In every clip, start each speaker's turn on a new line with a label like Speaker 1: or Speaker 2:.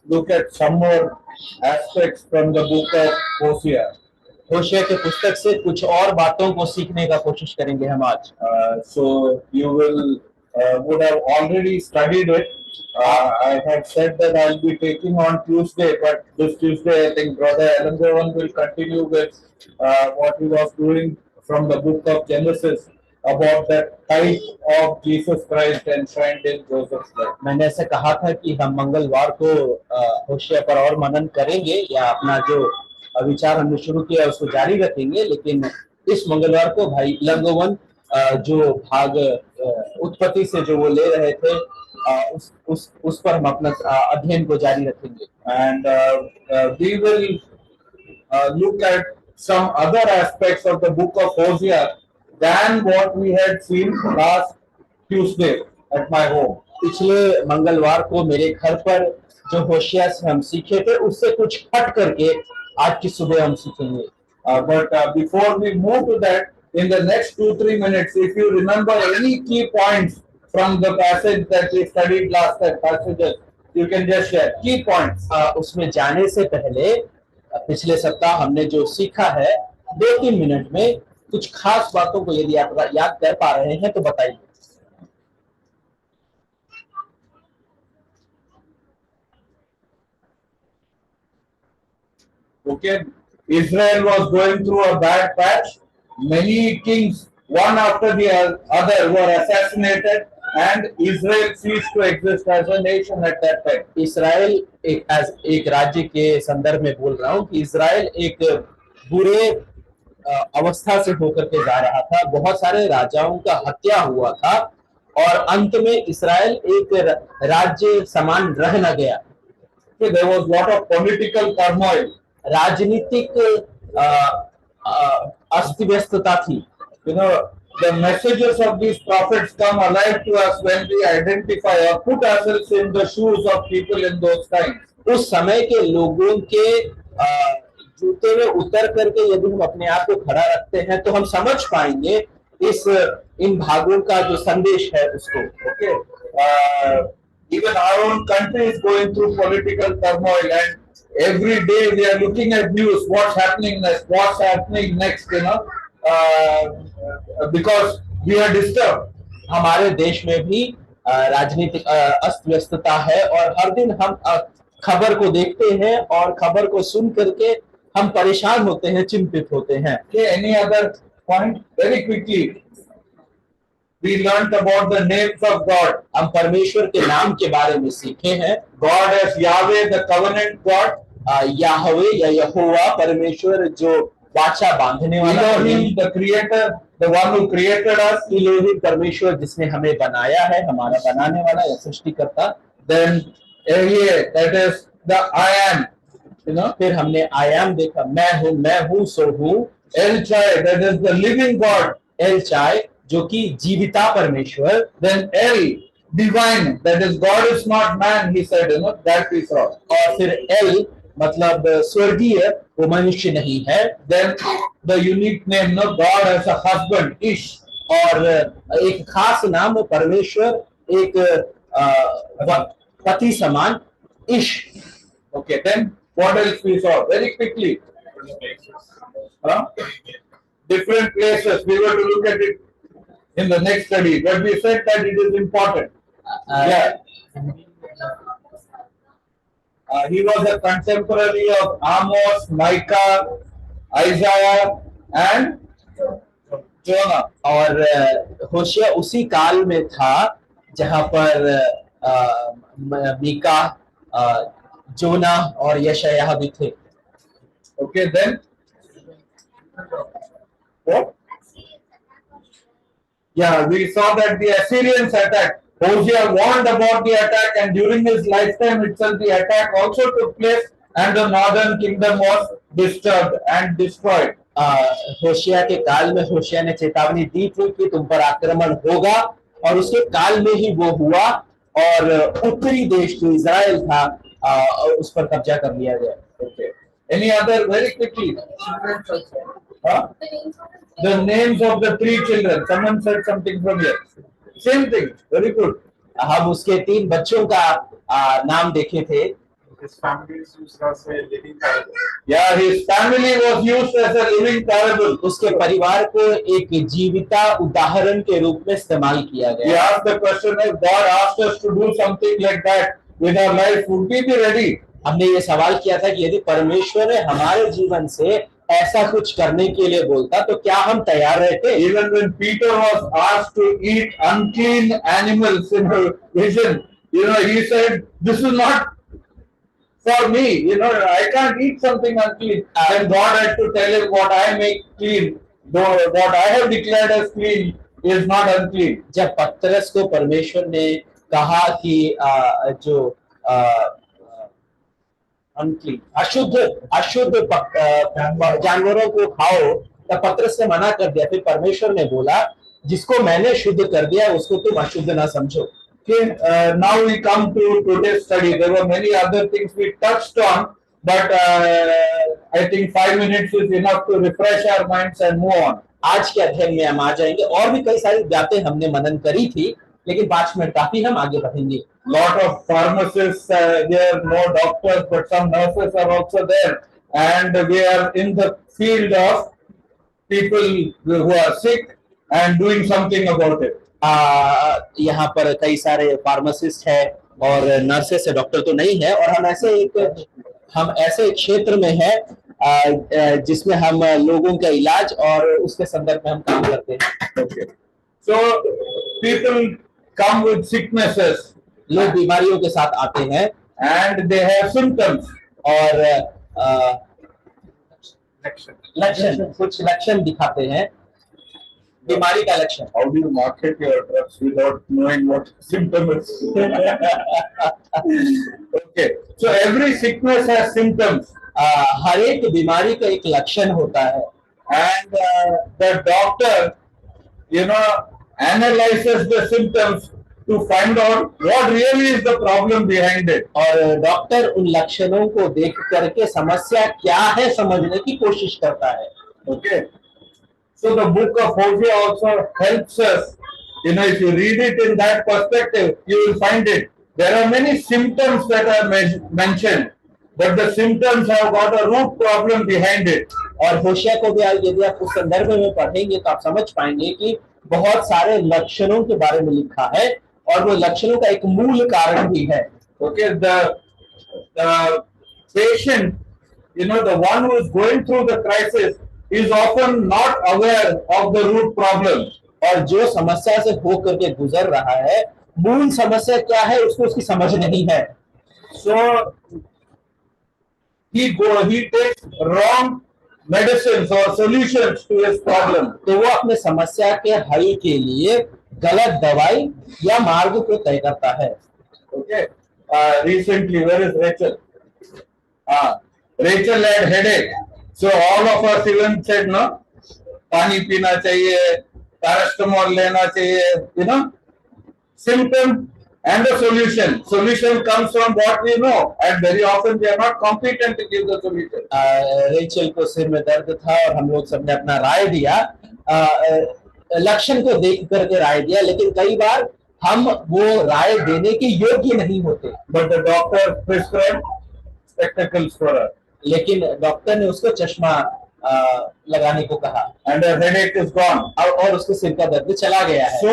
Speaker 1: look at some more aspects from the book of Hosea.
Speaker 2: होशिया के पुस्तक से कुछ और बातों को सीखने का कोशिश करेंगे हम आज।
Speaker 1: So you will would have already studied it. I had said that I'll be taking on Tuesday, but this Tuesday I think Brother Alan Govan will continue with what he was doing from the book of Genesis about the type of Jesus Christ enshrined in Joseph's life.
Speaker 2: मैंने ऐसे कहा था कि हम मंगलवार को होशिया पर और मनन करेंगे या अपना जो विचार हमने शुरू किया उसको जारी रखेंगे, लेकिन इस मंगलवार को भाई लंगोवन जो भाग उत्पत्ति से जो वो ले रहे थे उस पर हम अपना अध्ययन को जारी रखेंगे।
Speaker 1: And we will look at some other aspects of the book of Hosea than what we had seen last Tuesday at my home.
Speaker 2: पिछले मंगलवार को मेरे घर पर जो होशिया से हम सीखे थे उससे कुछ हट करके आज की सुबह हम सीखेंगे।
Speaker 1: But before we move to that, in the next 2-3 minutes, if you remember any key points from the passage that we studied last passages, you can just share key points.
Speaker 2: उसमें जाने से पहले पिछले सप्ताह हमने जो सीखा है 2-3 मिनट में कुछ खास बातों को यदि आप याद कर पा रहे हैं तो बताइए।
Speaker 1: Okay, Israel was going through a bad patch. Many kings, one after the other, were assassinated, and Israel ceased to exist as a nation at that time.
Speaker 2: इस्राएल एक राज्य के संदर्भ में बोल रहा हूँ कि इस्राएल एक बुरे अवस्था से होकर के जा रहा था। बहुत सारे राजाओं का हत्या हुआ था और अंत में इस्राएल एक राज्य समान रह न गया।
Speaker 1: There was lot of political turmoil.
Speaker 2: राजनीतिक अस्त व्यस्तता थी।
Speaker 1: You know, the messages of these prophets come alive to us when we identify or put ourselves in the shoes of people in those times.
Speaker 2: उस समय के लोगों के जूते में उतर करके यदि हम अपने आप को खड़ा रखते हैं तो हम समझ पाएंगे इन भागों का जो संदेश है उसको।
Speaker 1: Okay, even our own country is going through political turmoil, and every day we are looking at news, what's happening next, you know, because we are disturbed.
Speaker 2: हमारे देश में भी राजनीतिक अस्त व्यस्तता है और हर दिन हम खबर को देखते हैं और खबर को सुन करके हम परेशान होते हैं, चिंतित होते हैं।
Speaker 1: Any other point? Very quickly, we learned about the names of God.
Speaker 2: हम परमेश्वर के नाम के बारे में सीखे हैं।
Speaker 1: God as Yahweh, the covenant God.
Speaker 2: Yahweh या यहोवा परमेश्वर जो वाचा बांधने वाला।
Speaker 1: Elohim, the creator, the one who created us.
Speaker 2: Elohim परमेश्वर जिसने हमें बनाया है, हमारा बनाने वाला या सृष्टिकर्ता।
Speaker 1: Then Ehyeh, that is the I am. You know,
Speaker 2: फिर हमने I am देखा, मैं हूँ सो हूँ।
Speaker 1: El Chai, that is the living God.
Speaker 2: El Chai जो कि जीविता परमेश्वर।
Speaker 1: Then El, divine, that is God is not man, he said, you know, that is wrong.
Speaker 2: और फिर El मतलब स्वर्गीय, वो मनुष्य नहीं है।
Speaker 1: Then the unique name, no, God as a husband, Ish.
Speaker 2: और एक खास नाम परमेश्वर एक पति समान, इश।
Speaker 1: Okay, then what else we saw? Very quickly. Different places. We were to look at it in the next study, but we said that it is important. Yeah. He was a contemporary of Amos, Micah, Isaiah, and Jonah.
Speaker 2: और होशिया उसी काल में था जहाँ पर मीका, जोना और यशायाह भी थे।
Speaker 1: Okay, then what? Yeah, we saw that the Assyrians attacked. Hosea warned about the attack, and during his lifetime itself, the attack also took place, and the northern kingdom was disturbed and destroyed.
Speaker 2: होशिया के काल में होशिया ने चेतावनी दी थी कि तुम पर आक्रमण होगा और उसके काल में ही वो हुआ और उत्तरी देश जो इजराइल था उस पर कब्जा कर लिया गया।
Speaker 1: Okay. Any other very quickly? The names of the 3 children. Someone said something from here. Same thing. Very good.
Speaker 2: हम उसके 3 बच्चों का नाम देखे थे।
Speaker 3: His family is used as a living parable.
Speaker 1: Yeah, his family was used as a living parable.
Speaker 2: उसके परिवार को एक जीविता उदाहरण के रूप में इस्तेमाल किया
Speaker 1: He
Speaker 2: गया।
Speaker 1: asked the question, if God asked us to do something like that with our life, would we be ready?
Speaker 2: हमने ये सवाल किया था कि यदि परमेश्वर ने हमारे जीवन से ऐसा कुछ करने के लिए बोलता तो क्या हम तैयार रहते?
Speaker 1: Even when Peter was asked to eat unclean animals in a vision, he said, this is not for me, I can't eat something unclean. Then God had to tell him, what I make clean, though what I have declared as clean is not unclean.
Speaker 2: जब पतरस को परमेश्वर ने कहा कि जो unclean अशुद्ध जानवरों को खाओ, तब पतरस ने मना कर दिया। फिर परमेश्वर ने बोला, जिसको मैंने शुद्ध कर दिया उसको तुम अशुद्ध ना समझो।
Speaker 1: Okay, now we come to today's study. There were many other things we touched on, but I think 5 minutes is enough to refresh our minds and move on.
Speaker 2: आज के अध्ययन में हम आ जाएंगे। और भी कई सारी बातें हमने मनन करी थी, लेकिन 5 मिनट काफी, हम आगे बढ़ेंगे।
Speaker 1: Lot of pharmacists there, no doctors, but some nurses are also there, and we are in the field of people who are sick and doing something about it.
Speaker 2: यहाँ पर कई सारे फार्मासिस्ट है और नर्सेस है, डॉक्टर तो नहीं है, और हम ऐसे एक क्षेत्र में है जिसमें हम लोगों का इलाज और उसके संदर्भ में हम काम करते हैं।
Speaker 1: Okay. So people come with sicknesses.
Speaker 2: लोग बीमारियों के साथ आते हैं
Speaker 1: and they have symptoms.
Speaker 2: और कुछ लक्षण दिखाते हैं, बीमारी का लक्षण।
Speaker 1: How do you market your drugs without knowing what symptom is? Okay, so every sickness has symptoms.
Speaker 2: हर एक बीमारी का एक लक्षण होता है,
Speaker 1: and the doctor, analyzes the symptoms to find out what really is the problem behind it.
Speaker 2: और doctor उन लक्षणों को देख करके समस्या क्या है समझने की कोशिश करता है।
Speaker 1: Okay. So the book of Hosea also helps us. If you read it in that perspective, you will find it. There are many symptoms that are mentioned, but the symptoms have got a root problem behind it.
Speaker 2: और होशिया को भी यदि आप उस संदर्भ में पढ़ेंगे तो आप समझ पाएंगे कि बहुत सारे लक्षणों के बारे में लिखा है और वो लक्षणों का एक मूल कारण भी है।
Speaker 1: Okay, the patient, the one who is going through the crisis is often not aware of the root problem.
Speaker 2: और जो समस्या से होकर के गुजर रहा है, मूल समस्या क्या है उसको उसकी समझ नहीं है।
Speaker 1: So he takes wrong medicines or solutions to his problem.
Speaker 2: तो वो अपने समस्या के हल के लिए गलत दवाई या मार्ग को तय करता है।
Speaker 1: Okay. Recently, where is Rachel? Rachel had headache. So all of us even said, no, पानी पीना चाहिए, paracetamol लेना चाहिए, symptom and the solution. Solution comes from what we know, and very often we are not competent to give the solution.
Speaker 2: Rachel को सिर में दर्द था और हम लोग सबने अपना राय दिया, लक्षण को देख करके राय दिया, लेकिन कई बार हम वो राय देने के योग्य नहीं होते।
Speaker 1: But the doctor prescribed spectacles for her.
Speaker 2: लेकिन डॉक्टर ने उसको चश्मा लगाने को कहा,
Speaker 1: and her headache is gone.
Speaker 2: और उसके सिर का दर्द चला गया है।
Speaker 1: So,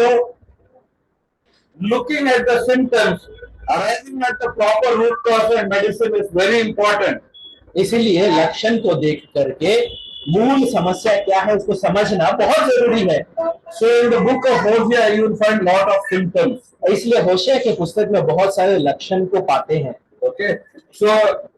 Speaker 1: looking at the symptoms, arriving at the proper root cause and medicine is very important.
Speaker 2: इसीलिए लक्षण को देख करके मूल समस्या क्या है उसको समझना बहुत जरूरी है।
Speaker 1: So in the book of Hosea you will find lot of symptoms.
Speaker 2: इसलिए होशिया के पुस्तक में बहुत सारे लक्षण को पाते हैं।
Speaker 1: Okay, so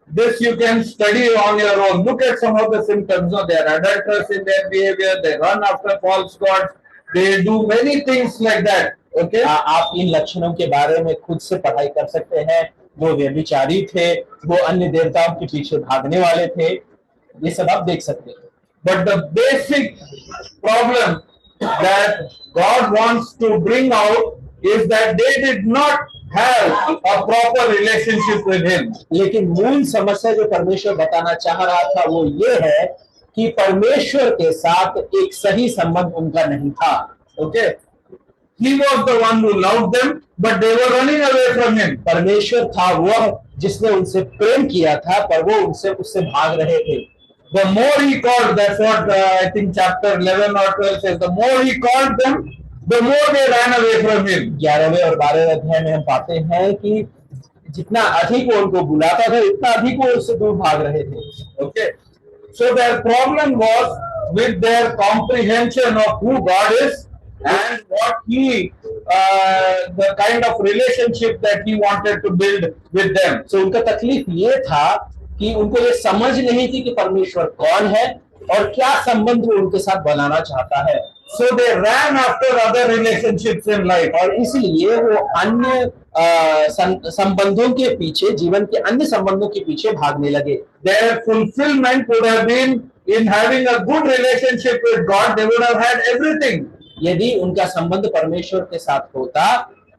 Speaker 1: this you can study on your own. Look at some of the symptoms. They are adulterous in their behavior. They run after false gods. They do many things like that. Okay,
Speaker 2: आप इन लक्षणों के बारे में खुद से पढ़ाई कर सकते हैं। वो व्यभिचारी थे, वो अन्य देवताओं के पीछे भागने वाले थे, ये सब आप देख सकते हैं।
Speaker 1: But the basic problem that God wants to bring out is that they did not have a proper relationship with Him.
Speaker 2: लेकिन मूल समस्या जो परमेश्वर बताना चाह रहा था वो ये है कि परमेश्वर के साथ एक सही संबंध उनका नहीं था।
Speaker 1: Okay, he was the one who loved them, but they were running away from him.
Speaker 2: परमेश्वर था वह जिसने उनसे प्रेम किया था, पर वो उससे भाग रहे थे।
Speaker 1: The more he called, that's what I think chapter 11 or 12 says, the more he called them, the more they ran away from him.
Speaker 2: 11वें और 12वें अध्याय में हम पाते हैं कि जितना अधिक वो उनको बुलाता था, उतना अधिक वो उससे दूर भाग रहे थे।
Speaker 1: Okay. So their problem was with their comprehension of who God is and what the kind of relationship that he wanted to build with them.
Speaker 2: So उनका तकलीफ ये था कि उनको ये समझ नहीं थी कि परमेश्वर कौन है और क्या संबंध वो उनके साथ बनाना चाहता है।
Speaker 1: So they ran after other relationships in life.
Speaker 2: और इसलिए वो अन्य संबंधों के पीछे, जीवन के अन्य संबंधों के पीछे भागने लगे।
Speaker 1: Their fulfillment would have been in having a good relationship with God. They would have had everything.
Speaker 2: यदि उनका संबंध परमेश्वर के साथ होता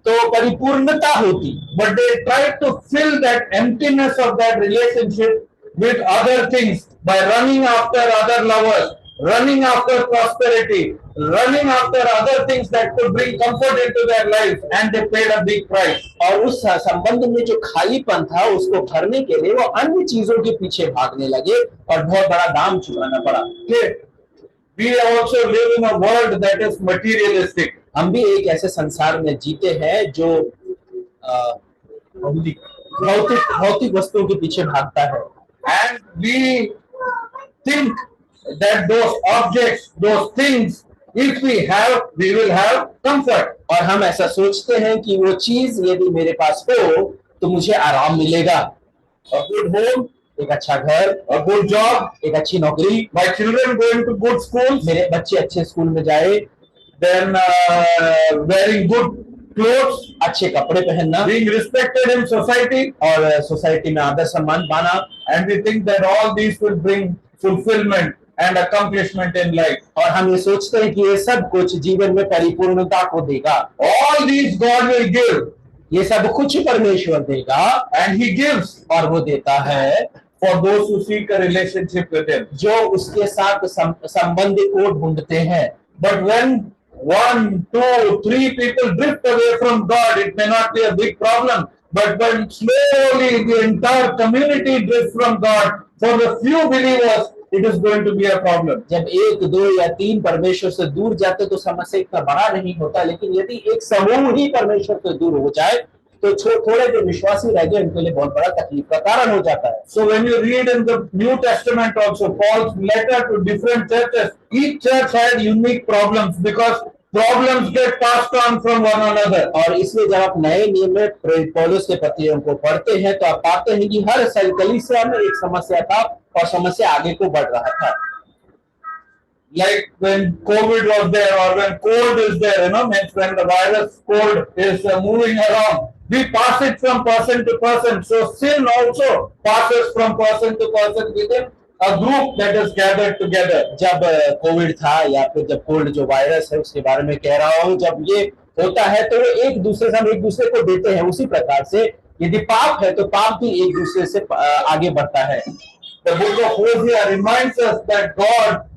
Speaker 2: तो परिपूर्णता होती,
Speaker 1: But they tried to fill that emptiness of that relationship with other things by running after other lovers, running after prosperity, running after other things that could bring comfort into their life, and they paid a big price.
Speaker 2: और उस संबंध में जो खालीपन था उसको भरने के लिए वो अन्य चीजों के पीछे भागने लगे और बहुत बड़ा दाम चुकाना पड़ा।
Speaker 1: Okay. We also live in a world that is materialistic.
Speaker 2: हम भी एक ऐसे संसार में जीते हैं जो भौतिक वस्तुओं के पीछे भागता है।
Speaker 1: And we think that those objects, those things, if we have, we will have comfort.
Speaker 2: और हम ऐसा सोचते हैं कि वो चीज यदि मेरे पास हो तो मुझे आराम मिलेगा।
Speaker 1: A good home,
Speaker 2: एक अच्छा घर,
Speaker 1: a good job,
Speaker 2: एक अच्छी नौकरी,
Speaker 1: my children going to good schools,
Speaker 2: मेरे बच्चे अच्छे स्कूल में जाए,
Speaker 1: then wearing good clothes,
Speaker 2: अच्छे कपड़े पहनना,
Speaker 1: being respected in society,
Speaker 2: और सोसाइटी में आदर सम्मान पाना।
Speaker 1: and we think that all these will bring fulfillment and accomplishment in life.
Speaker 2: और हम ये सोचते हैं कि ये सब कुछ जीवन में परिपूर्णता को देगा।
Speaker 1: All these God will give,
Speaker 2: ये सब कुछ परमेश्वर देगा
Speaker 1: and He gives
Speaker 2: और वो देता है
Speaker 1: for those who seek a relationship with Him.
Speaker 2: जो उसके साथ संबंध को ढूंढते हैं।
Speaker 1: But when 1, 2, 3 people drift away from God, it may not be a big problem. But when slowly the entire community drifts from God, for the few believers, it is going to be a problem.
Speaker 2: जब 1, 2 या 3 परमेश्वर से दूर जाते तो समस्या इतना बड़ा नहीं होता, लेकिन यदि एक समूह ही परमेश्वर से दूर हो जाए तो थोड़े जो विश्वासी रह गए उनके लिए बहुत बड़ा तकलीफ का कारण हो जाता है।
Speaker 1: So when you read in the New Testament also, Paul's letter to different churches, each church had unique problems because problems get passed on from one another.
Speaker 2: और इसलिए जब आप नए नियम में पौलुस के पत्रियों को पढ़ते हैं तो आप पाते हैं कि हर कलीसिया में एक समस्या था और समस्या आगे को बढ़ रहा था।
Speaker 1: Like when COVID was there, or when cold is there, means when the virus cold is moving around, we pass it from person to person. So sin also passes from person to person within a group that is gathered together.
Speaker 2: जब Covid था या फिर जब cold जो virus है उसके बारे में कह रहा हूँ, जब ये होता है तो वो एक दूसरे से हम एक दूसरे को देते हैं। उसी प्रकार से यदि पाप है तो पाप भी एक दूसरे से आगे बढ़ता है।
Speaker 1: The book of Hosea reminds us that God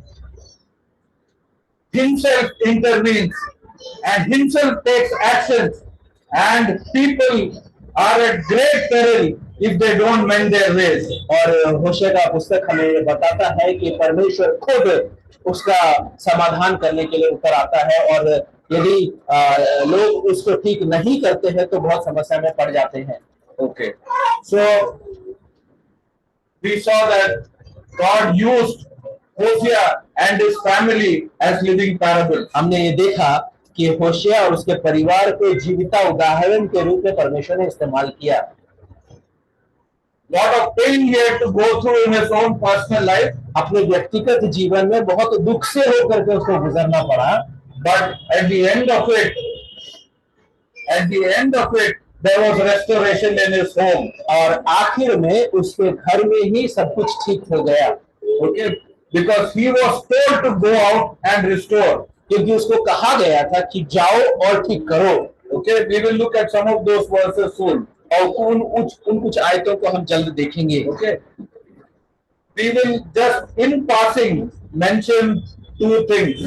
Speaker 1: Himself intervenes and Himself takes actions, and people are at great peril if they don't mend their ways.
Speaker 2: और होशे का पुस्तक हमें ये बताता है कि परमेश्वर खुद उसका समाधान करने के लिए ऊपर आता है, और यदि लोग उसको ठीक नहीं करते हैं तो बहुत समस्या में पड़ जाते हैं।
Speaker 1: Okay, so we saw that God used Hosea and his family as living parables.
Speaker 2: हमने ये देखा कि होशिया और उसके परिवार को जीविता उदाहरण के रूप में परमेश्वर ने इस्तेमाल किया।
Speaker 1: Lot of pain he had to go through in his own personal life.
Speaker 2: अपने व्यक्तिगत जीवन में बहुत दुख से होकर के उसको गुजरना पड़ा,
Speaker 1: but at the end of it, there was restoration in his home.
Speaker 2: और आखिर में उसके घर में ही सब कुछ ठीक हो गया।
Speaker 1: Okay, because he was told to go out and restore.
Speaker 2: क्योंकि उसको कहा गया था कि जाओ और ठीक करो।
Speaker 1: Okay, we will look at some of those verses soon.
Speaker 2: और उन कुछ आयतों को हम जल्द देखेंगे।
Speaker 1: Okay, we will just in passing mention two things,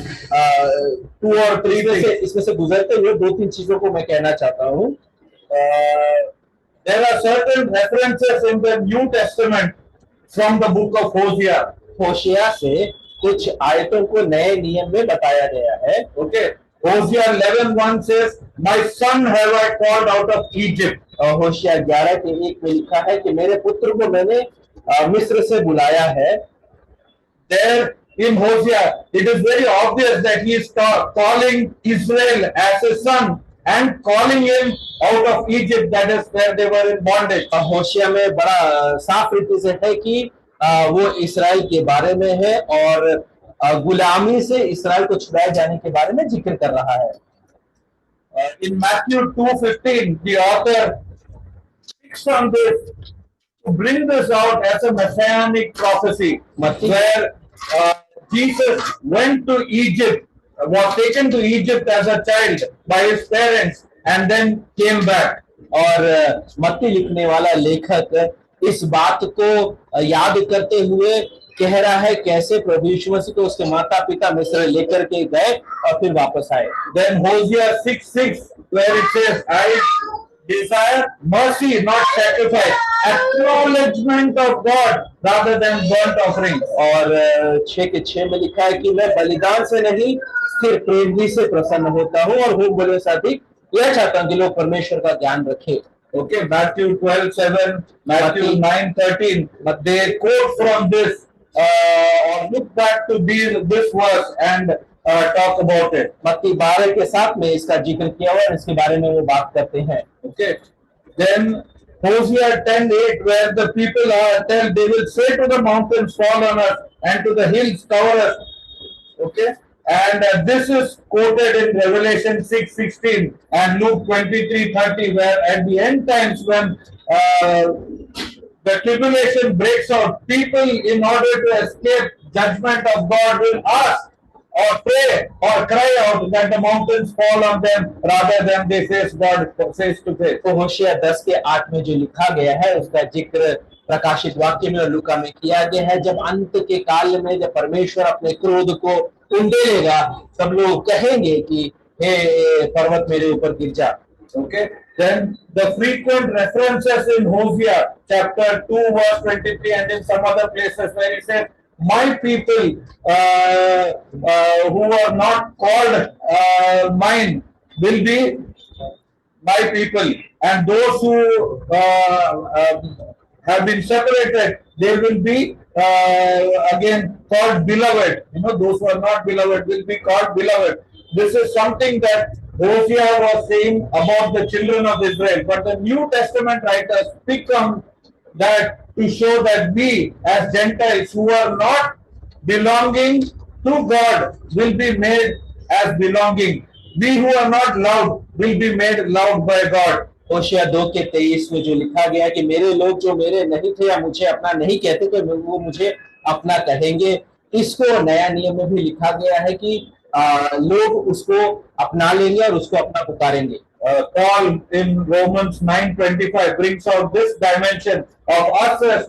Speaker 1: two or three things.
Speaker 2: इसमें से गुजरते हुए दो तीन चीजों को मैं कहना चाहता हूँ।
Speaker 1: There are certain references in the New Testament from the book of Hosea.
Speaker 2: होशिया से कुछ आयतों को नए नियम में बताया गया है।
Speaker 1: Okay, Hosea 11:1 says, "My son have I called out of Egypt."
Speaker 2: और होशिया 11:1 में लिखा है कि मेरे पुत्र को मैंने मिस्र से बुलाया है।
Speaker 1: There in Hosea, it is very obvious that he is calling Israel as his son and calling him out of Egypt, that is where they were in bondage.
Speaker 2: होशिया में बड़ा साफ रीति से है कि वो इस्राएल के बारे में है और गुलामी से इस्राएल को छुड़ाए जाने के बारे में जिक्र कर रहा है।
Speaker 1: In Matthew 2:15, the author speaks on this to bring this out as a messianic prophecy, where Jesus went to Egypt, was taken to Egypt as a child by his parents, and then came back.
Speaker 2: और मत्ती लिखने वाला लेखक इस बात को याद करते हुए कह रहा है कैसे प्रभु यीशु मसीह को उसके माता पिता मिस्र लेकर के गए और फिर वापस आए।
Speaker 1: Then Hosea 6:6, where it says, "I desire mercy, not sacrifice, acknowledgement of God rather than burnt offering."
Speaker 2: और 6:6 में लिखा है कि मैं बलिदान से नहीं स्थिर प्रेम ही से प्रसन्न होता हूँ और होम बलियों से अधिक यह चाहता हूँ कि लोग परमेश्वर का ज्ञान रखें।
Speaker 1: Okay, Matthew 12:7, Matthew 9:13, but they quote from this or look back to this verse and talk about it.
Speaker 2: मत्ती 12:7 में इसका जिक्र किया हुआ है, इसके बारे में वो बात करते हैं।
Speaker 1: Okay, then Hosea 10:8, where the people are tell they will say to the mountains, "Fall on us," and to the hills, "Cover us." Okay, and this is quoted in Revelation 6:16 and Luke 23:30, where at the end times when the tribulation breaks out, people in order to escape judgment of God will ask or pray or cry out that the mountains fall on them rather than they face God face to face.
Speaker 2: तो होशिया 10:8 में जो लिखा गया है उसका जिक्र प्रकाशित वाक्य में और लूका में किया गया है। जब अंत के काल में जब परमेश्वर अपने क्रोध को उंडेलेगा सब लोग कहेंगे कि हे पर्वत मेरे ऊपर गिर जा।
Speaker 1: Okay, then the frequent references in Hosea chapter 2 verse 23 and in some other places where it says, "My people who are not called mine will be my people, and those who have been separated, they will be again called beloved." You know, those who are not beloved will be called beloved. This is something that Hosea was saying about the children of Israel, but the New Testament writers pick on that to show that we as Gentiles who are not belonging to God will be made as belonging. We who are not loved will be made loved by God.
Speaker 2: होशिया 2:23 में जो लिखा गया है कि मेरे लोग जो मेरे नहीं थे या मुझे अपना नहीं कहते तो वो मुझे अपना कहेंगे। इसको नया नियम में भी लिखा गया है कि लोग उसको अपना लेंगे और उसको अपना पुकारेंगे।
Speaker 1: Paul in Romans 9:25 brings out this dimension of us as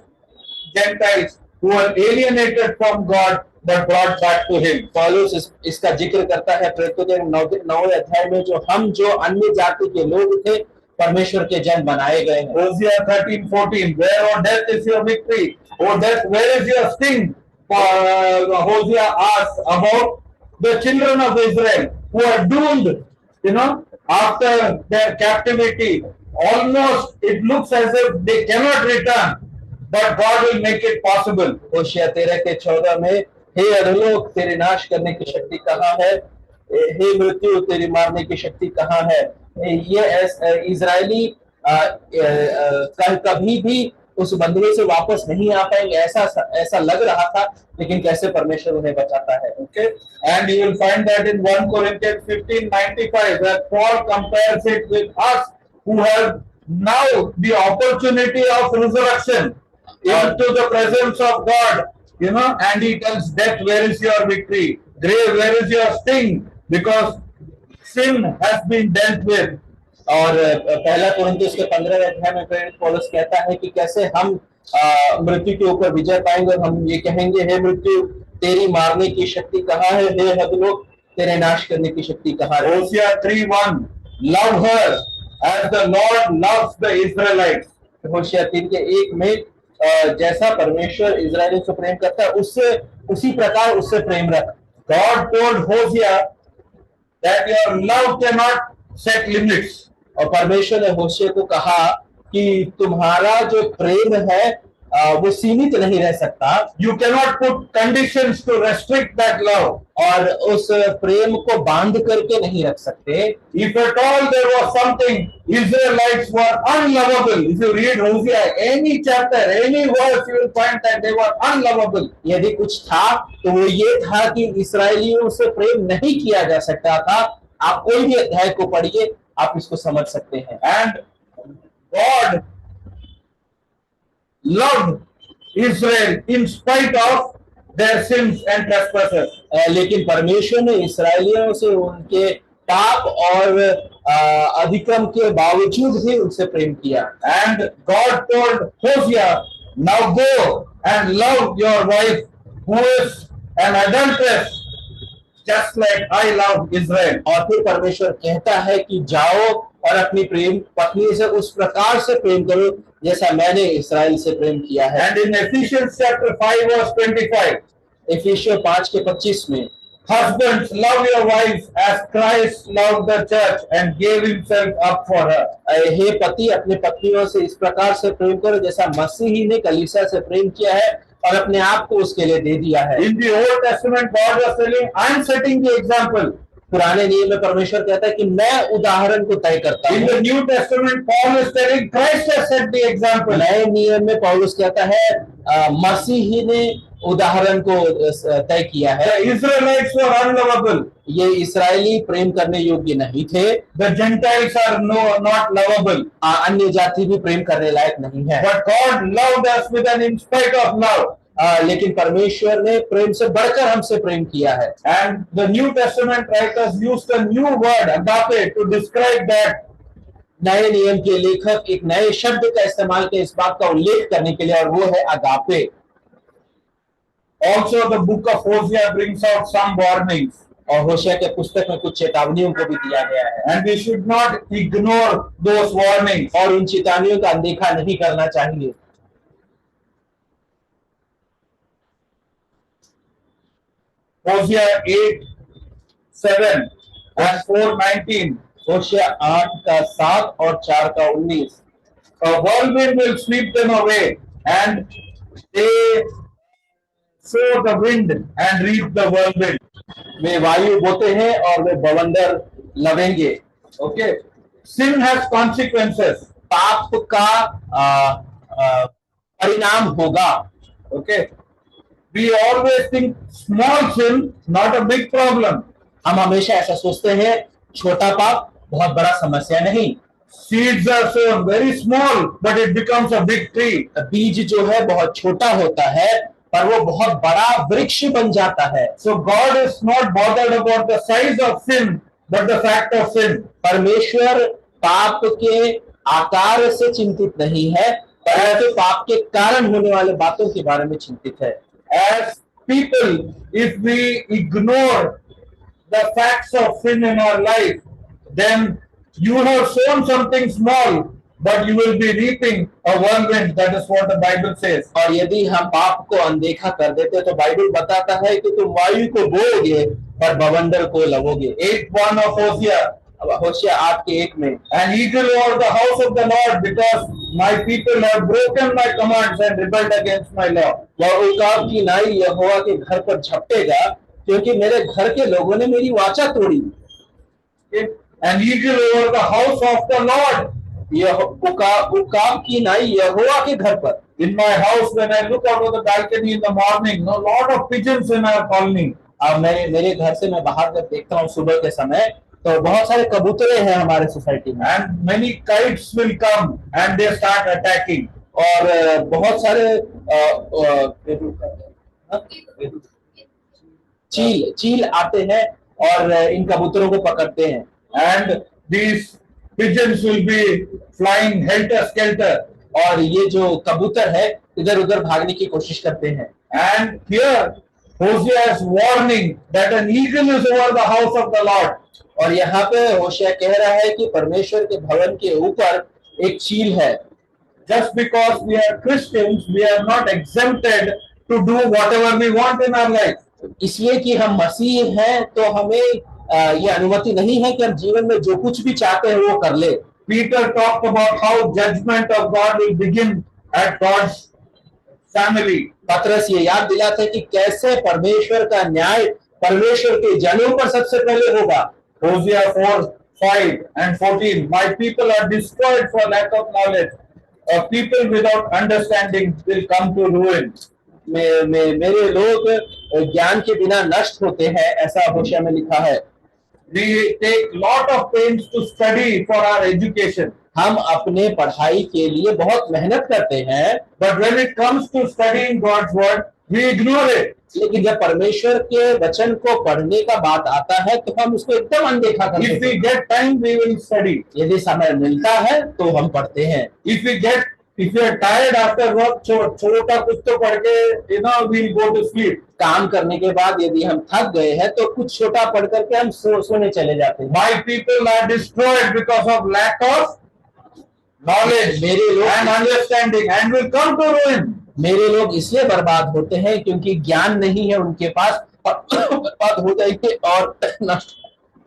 Speaker 1: Gentiles who are alienated from God but brought back to Him.
Speaker 2: पौलुस इसका जिक्र करता है प्रेरितों के 9वें अध्याय में जो अन्य जाति के लोग थे परमेश्वर के जन बनाए गए हैं।
Speaker 1: Hosea 13:14, "Where, O death, is your victory? O death, where is your sting?" Hosea asks about the children of Israel who are doomed, you know, after their captivity. Almost it looks as if they cannot return, but God will make it possible.
Speaker 2: होशिया 13:14 में हे अधोलोक तेरे नाश करने की शक्ति कहाँ है, हे मृत्यु तेरी मारने की शक्ति कहाँ है। ये इजरायली कभी भी उस बंधुए से वापस नहीं आ पाएंगे ऐसा लग रहा था, लेकिन कैसे परमेश्वर उन्हें बचाता है।
Speaker 1: Okay, and you will find that in 1 Corinthians 15:95 where Paul compares it with us who have now the opportunity of resurrection into the presence of God, you know, and he tells death, "Where is your victory? Grave, where is your sting?" Because sin has been dealt with.
Speaker 2: और पहला कुरिन्थियों के 15वें अध्याय में प्रेरित पौलुस कहता है कि कैसे हम मृत्यु के ऊपर विजय पाएंगे और हम ये कहेंगे हे मृत्यु तेरी मारने की शक्ति कहाँ है हे हदलोग, तेरे नाश करने की शक्ति कहाँ है।
Speaker 1: Hosea 3:1, love her as the Lord loves the Israelites.
Speaker 2: होशिया 3:1 में जैसा परमेश्वर इजरायलियों से प्रेम करता है उससे उसी प्रकार उससे प्रेम रख।
Speaker 1: God told Hosea that your love cannot set limits.
Speaker 2: और परमेश्वर ने होशिया को कहा कि तुम्हारा जो प्रेम है वो सीमित नहीं रह सकता।
Speaker 1: You cannot put conditions to restrict that love.
Speaker 2: और उस प्रेम को बांध करके नहीं रख सकते।
Speaker 1: If at all there was something, Israelites were unlovable. If you read Hosea, any chapter, any verse, you will find that they were unlovable.
Speaker 2: यदि कुछ था तो वो ये था कि इस्राएलियों से प्रेम नहीं किया जा सकता था। आप कोई भी अध्याय को पढ़िए, आप इसको समझ सकते हैं।
Speaker 1: And God loved Israel in spite of their sins and trespasses.
Speaker 2: लेकिन परमेश्वर ने इस्राएलियों से उनके पाप और अधिक्रम के बावजूद भी उनसे प्रेम किया।
Speaker 1: And God told Hosea, now go and love your wife who is an adulteress, just like I love Israel.
Speaker 2: और फिर परमेश्वर कहता है कि जाओ और अपनी प्रेम पत्नी से उस प्रकार से प्रेम करो जैसा मैंने इस्राएल से प्रेम किया है।
Speaker 1: And in Ephesians chapter 5 verse 25,
Speaker 2: इफिसियों 5:25 में,
Speaker 1: husbands, love your wives as Christ loved the church and gave himself up for her.
Speaker 2: हे पति अपने पत्नियों से इस प्रकार से प्रेम करो जैसा मसीह ने कलीसिया से प्रेम किया है और अपने आप को उसके लिए दे दिया है।
Speaker 1: In the Old Testament, God was telling, I am setting the example.
Speaker 2: पुराने नियम में परमेश्वर कहता है कि मैं उदाहरण को तय करता
Speaker 1: In
Speaker 2: हूँ।
Speaker 1: the New Testament, Paul is telling, Christ has set the example.
Speaker 2: नए नियम में पौलुस कहता है मसीह ही ने उदाहरण को तय किया है।
Speaker 1: The Israelites were unlovable.
Speaker 2: ये इस्राएली प्रेम करने योग्य नहीं थे।
Speaker 1: The Gentiles are not lovable.
Speaker 2: अन्य जाति भी प्रेम करने लायक नहीं है।
Speaker 1: But God loved us with an in spite of love.
Speaker 2: लेकिन परमेश्वर ने प्रेम से बढ़कर हमसे प्रेम किया है।
Speaker 1: And the New Testament writers used a new word, agape, to describe that.
Speaker 2: नए नियम के लेखक एक नए शब्द का इस्तेमाल किया इस बात का उल्लेख करने के लिए और वो है agape.
Speaker 1: Also, the book of Hosea brings out some warnings.
Speaker 2: और होशिया के पुस्तक में कुछ चेतावनियों को भी दिया गया है।
Speaker 1: And we should not ignore those warnings.
Speaker 2: और उन चेतावनियों का अनदेखा नहीं करना चाहिए।
Speaker 1: Hosea 8:7 and 4:19.
Speaker 2: होशिया 8:7 और 4:19।
Speaker 1: A whirlwind will sweep them away, and they sow the wind and reap the whirlwind.
Speaker 2: वे वायु बोते हैं और वे बवंडर लवेंगे।
Speaker 1: Okay. Sin has consequences.
Speaker 2: पाप का परिणाम होगा।
Speaker 1: Okay. We always think small sin, not a big problem.
Speaker 2: हम हमेशा ऐसा सोचते हैं छोटा पाप बहुत बड़ा समस्या नहीं।
Speaker 1: Seeds are sown very small, but it becomes a big tree.
Speaker 2: बीज जो है बहुत छोटा होता है पर वो बहुत बड़ा वृक्ष बन जाता है।
Speaker 1: So God is not bothered about the size of sin, but the fact of sin.
Speaker 2: परमेश्वर पाप के आकार से चिंतित नहीं है परंतु पाप के कारण होने वाले बातों के बारे में चिंतित है।
Speaker 1: As people, if we ignore the facts of sin in our life, then you have sown something small, but you will be reaping a whirlwind. That is what the Bible says.
Speaker 2: और यदि हम पाप को अनदेखा कर देते तो Bible बताता है कि तुम वायु को बोओगे पर बवंडर को लवोगे।
Speaker 1: 8:1 of Hosea.
Speaker 2: अब होशिया 8:1 में,
Speaker 1: An eagle over the house of the Lord, because my people have broken my commands and rebelled against my law.
Speaker 2: वह उकाब की नाई यहोवा के घर पर झपटेगा क्योंकि मेरे घर के लोगों ने मेरी वाचा तोड़ी।
Speaker 1: Okay? An eagle over the house of the Lord.
Speaker 2: यह उकाब की नाई यहोवा के घर पर।
Speaker 1: In my house, when I look out of the balcony in the morning, a lot of pigeons in our colony.
Speaker 2: अब मेरे घर से मैं बाहर जब देखता हूँ सुबह के समय तो बहुत सारे कबूतरे हैं हमारे सोसाइटी में।
Speaker 1: And many kites will come and they start attacking.
Speaker 2: और बहुत सारे चील आते हैं और इन कबूतरों को पकड़ते हैं।
Speaker 1: And these pigeons will be flying helter skelter.
Speaker 2: और ये जो कबूतर है इधर उधर भागने की कोशिश करते हैं।
Speaker 1: And here Hosea's warning that an eagle is over the house of the Lord.
Speaker 2: और यहाँ पे होशिया कह रहा है कि परमेश्वर के भवन के ऊपर एक चील है।
Speaker 1: Just because we are Christians, we are not exempted to do whatever we want in our life.
Speaker 2: इसलिए कि हम मसीह हैं तो हमें ये अनुमति नहीं है कि हम जीवन में जो कुछ भी चाहते हैं वो कर ले।
Speaker 1: Peter talked about how judgment of God will begin at God's family.
Speaker 2: पतरस ये याद दिलाते हैं कि कैसे परमेश्वर का न्याय परमेश्वर के जनों पर सबसे पहले होगा।
Speaker 1: Hosea 4:5-14. My people are destroyed for lack of knowledge. A people without understanding will come to ruin.
Speaker 2: मेरे लोग ज्ञान के बिना नष्ट होते हैं, ऐसा होशिया में लिखा है।
Speaker 1: We take lot of pains to study for our education.
Speaker 2: हम अपने पढ़ाई के लिए बहुत मेहनत करते हैं,
Speaker 1: But when it comes to studying God's word, we ignore it.
Speaker 2: लेकिन जब परमेश्वर के वचन को पढ़ने का बात आता है तो हम उसको एकदम अनदेखा करते
Speaker 1: If
Speaker 2: हैं।
Speaker 1: we get time, we will study.
Speaker 2: यदि समय मिलता है तो हम पढ़ते हैं।
Speaker 1: If we are tired after work, छोटा कुछ तो पढ़ के, we'll go to sleep.
Speaker 2: काम करने के बाद यदि हम थक गए हैं तो कुछ छोटा पढ़ करके हम सोने चले जाते हैं।
Speaker 1: My people are destroyed because of lack of knowledge
Speaker 2: मेरे लोग
Speaker 1: and understanding and will come to ruin.
Speaker 2: मेरे लोग इसलिए बर्बाद होते हैं क्योंकि ज्ञान नहीं है उनके पास और बर्बाद हो जाएंगे और नष्ट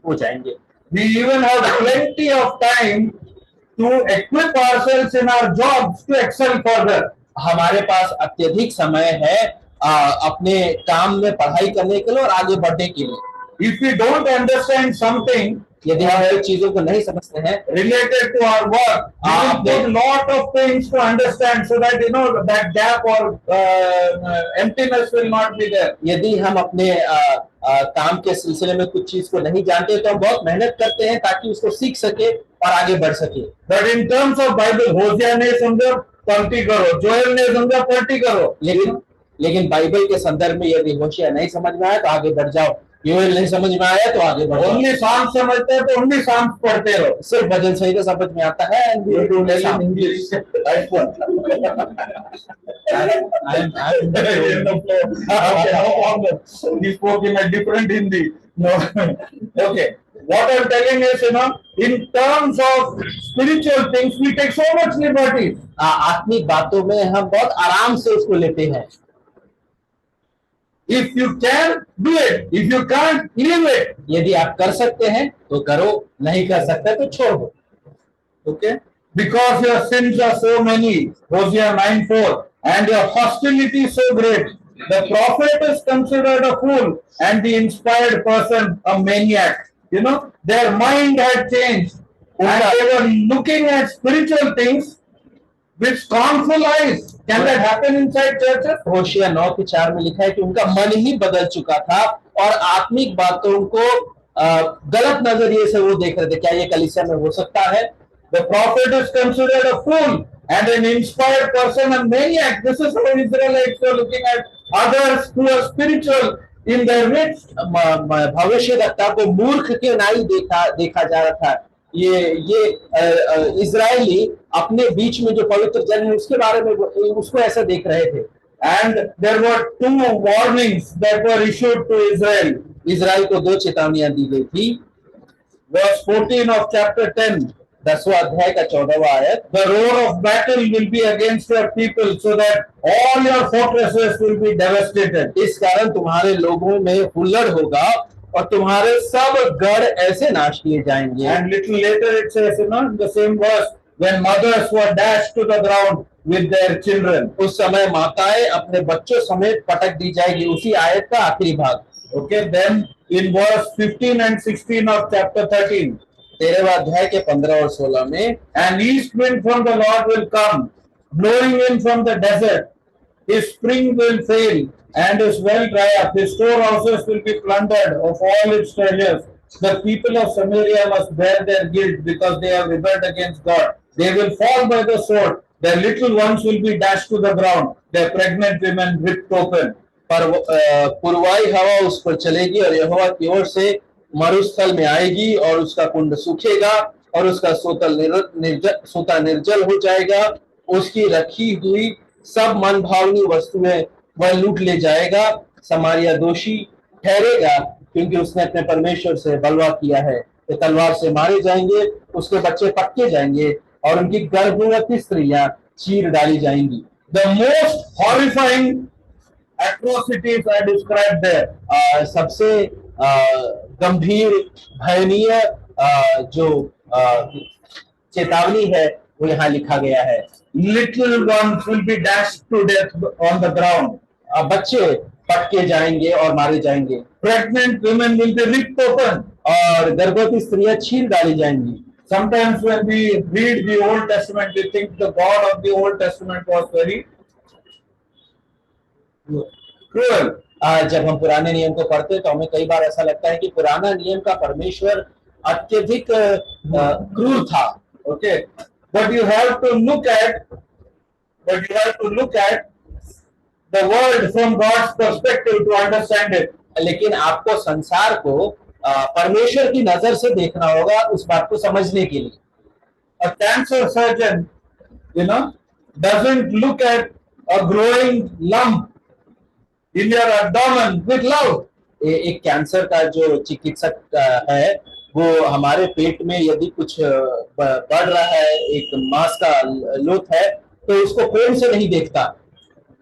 Speaker 2: हो जाएंगे।
Speaker 1: We even have plenty of time to equip ourselves in our jobs to excel further.
Speaker 2: हमारे पास अत्यधिक समय है अपने काम में पढ़ाई करने के लिए और आगे बढ़ने के लिए।
Speaker 1: If we don't understand something
Speaker 2: यदि हम चीजों को नहीं समझते हैं
Speaker 1: related to our work, we will put lot of things to understand so that that gap or emptiness will not be there.
Speaker 2: यदि हम अपने काम के सिलसिले में कुछ चीज को नहीं जानते तो हम बहुत मेहनत करते हैं ताकि उसको सीख सके और आगे बढ़ सके।
Speaker 1: But in terms of Bible, होशिया ने समझा पलटी करो, जोएल ने समझा पलटी करो।
Speaker 2: लेकिन बाइबल के संदर्भ में यदि होशिया नहीं समझ में आया तो आगे बढ़ जाओ, योएल नहीं समझ में आया तो आगे बढ़ो।
Speaker 1: ओनली साम समझते हैं तो ओनली साम पढ़ते रहो।
Speaker 2: सिर्फ भजन संहिता समझ में आता है and we do in English.
Speaker 1: He spoke in a different Hindi. No. Okay. What I'm telling is, in terms of spiritual things, we take so much liberty.
Speaker 2: आत्मिक बातों में हम बहुत आराम से उसको लेते हैं।
Speaker 1: If you can, do it. If you can't, leave it.
Speaker 2: यदि आप कर सकते हैं तो करो, नहीं कर सकते तो छोड़ दो।
Speaker 1: Okay? Because your sins are so many, Hosea 9:4, and your hostility is so great. The prophet is considered a fool, and the inspired person a maniac. Their mind had changed, and they were looking at spiritual things with scornful eyes. Can that happen inside churches?
Speaker 2: होशिया 9:4 में लिखा है कि उनका मन ही बदल चुका था और आत्मिक बातों को गलत नजरिए से वो देख रहे थे। क्या ये कलीसिया में हो सकता है?
Speaker 1: The prophet is considered a fool and an inspired person a maniac. This is how Israelites were looking at others who are spiritual in their midst.
Speaker 2: भविष्यवक्ता को मूर्ख के नाई देखा जा रहा था। ये इजरायली अपने बीच में जो पवित्र जन है उसके बारे में उसको ऐसा देख रहे थे।
Speaker 1: And there were two warnings that were issued to Israel.
Speaker 2: Israel को 2 चेतावनियां दी गई थी।
Speaker 1: Verse 14 of chapter 10.
Speaker 2: 10वां अध्याय का 14वां आयत।
Speaker 1: The roar of battle will be against your people, so that all your fortresses will be devastated.
Speaker 2: इस कारण तुम्हारे लोगों में हुल्लड़ होगा और तुम्हारे सब गढ़ ऐसे नाश किए जाएंगे।
Speaker 1: And little later it says, in the same verse, when mothers were dashed to the ground with their children.
Speaker 2: उस समय माताएं अपने बच्चों समेत पटक दी जाएगी। उसी आयत का आखिरी भाग।
Speaker 1: Okay, then in verse 15 and 16 of chapter 13.
Speaker 2: 13वां अध्याय के 15 और 16 में,
Speaker 1: An east wind from the Lord will come, blowing in from the desert. His spring will fail, and his well dry up. His storehouses will be plundered of all its treasures. The people of Samaria must bear their guilt because they have rebelled against God. They will fall by the sword. Their little ones will be dashed to the ground. Their pregnant women ripped open.
Speaker 2: पर पुरवाई हवा उस पर चलेगी और यहोवा की ओर से मरुस्थल में आएगी और उसका कुंड सूखेगा और उसका सोता निर्जल हो जाएगा। उसकी रखी हुई सब मनभावनी वस्तुएं वह लूट ले जाएगा समारिया दोषी ठहरेगा क्योंकि उसने अपने परमेश्वर से बलवा किया है, तो तलवार से मारे जाएंगे, उसके बच्चे पक्के जाएंगे और उनकी गर्भवती स्त्रियां चीर डाली जाएंगी।
Speaker 1: The most horrifying atrocities are described there.
Speaker 2: सबसे गंभीर भयानीय जो चेतावनी है वो यहाँ लिखा गया है।
Speaker 1: Little ones will be dashed to death on the ground.
Speaker 2: बच्चे पटके जाएंगे और मारे जाएंगे।
Speaker 1: Pregnant women will be ripped open.
Speaker 2: और गर्भवती स्त्रियां चीर डाली जाएंगी।
Speaker 1: Sometimes when we read the Old Testament, we think the God of the Old Testament was very cruel.
Speaker 2: जब हम पुराने नियम को पढ़ते हैं तो हमें कई बार ऐसा लगता है कि पुराना नियम का परमेश्वर अत्यधिक क्रूर था।
Speaker 1: Okay, but you have to look at the world from God's perspective to understand it.
Speaker 2: लेकिन आपको संसार को परमेश्वर की नजर से देखना होगा उस बात को समझने के लिए।
Speaker 1: A cancer surgeon, doesn't look at a growing lump in your abdomen with love.
Speaker 2: एक कैंसर का जो चिकित्सक है वो हमारे पेट में यदि कुछ बढ़ रहा है, एक मांस का लोथ है, तो उसको प्रेम से नहीं देखता।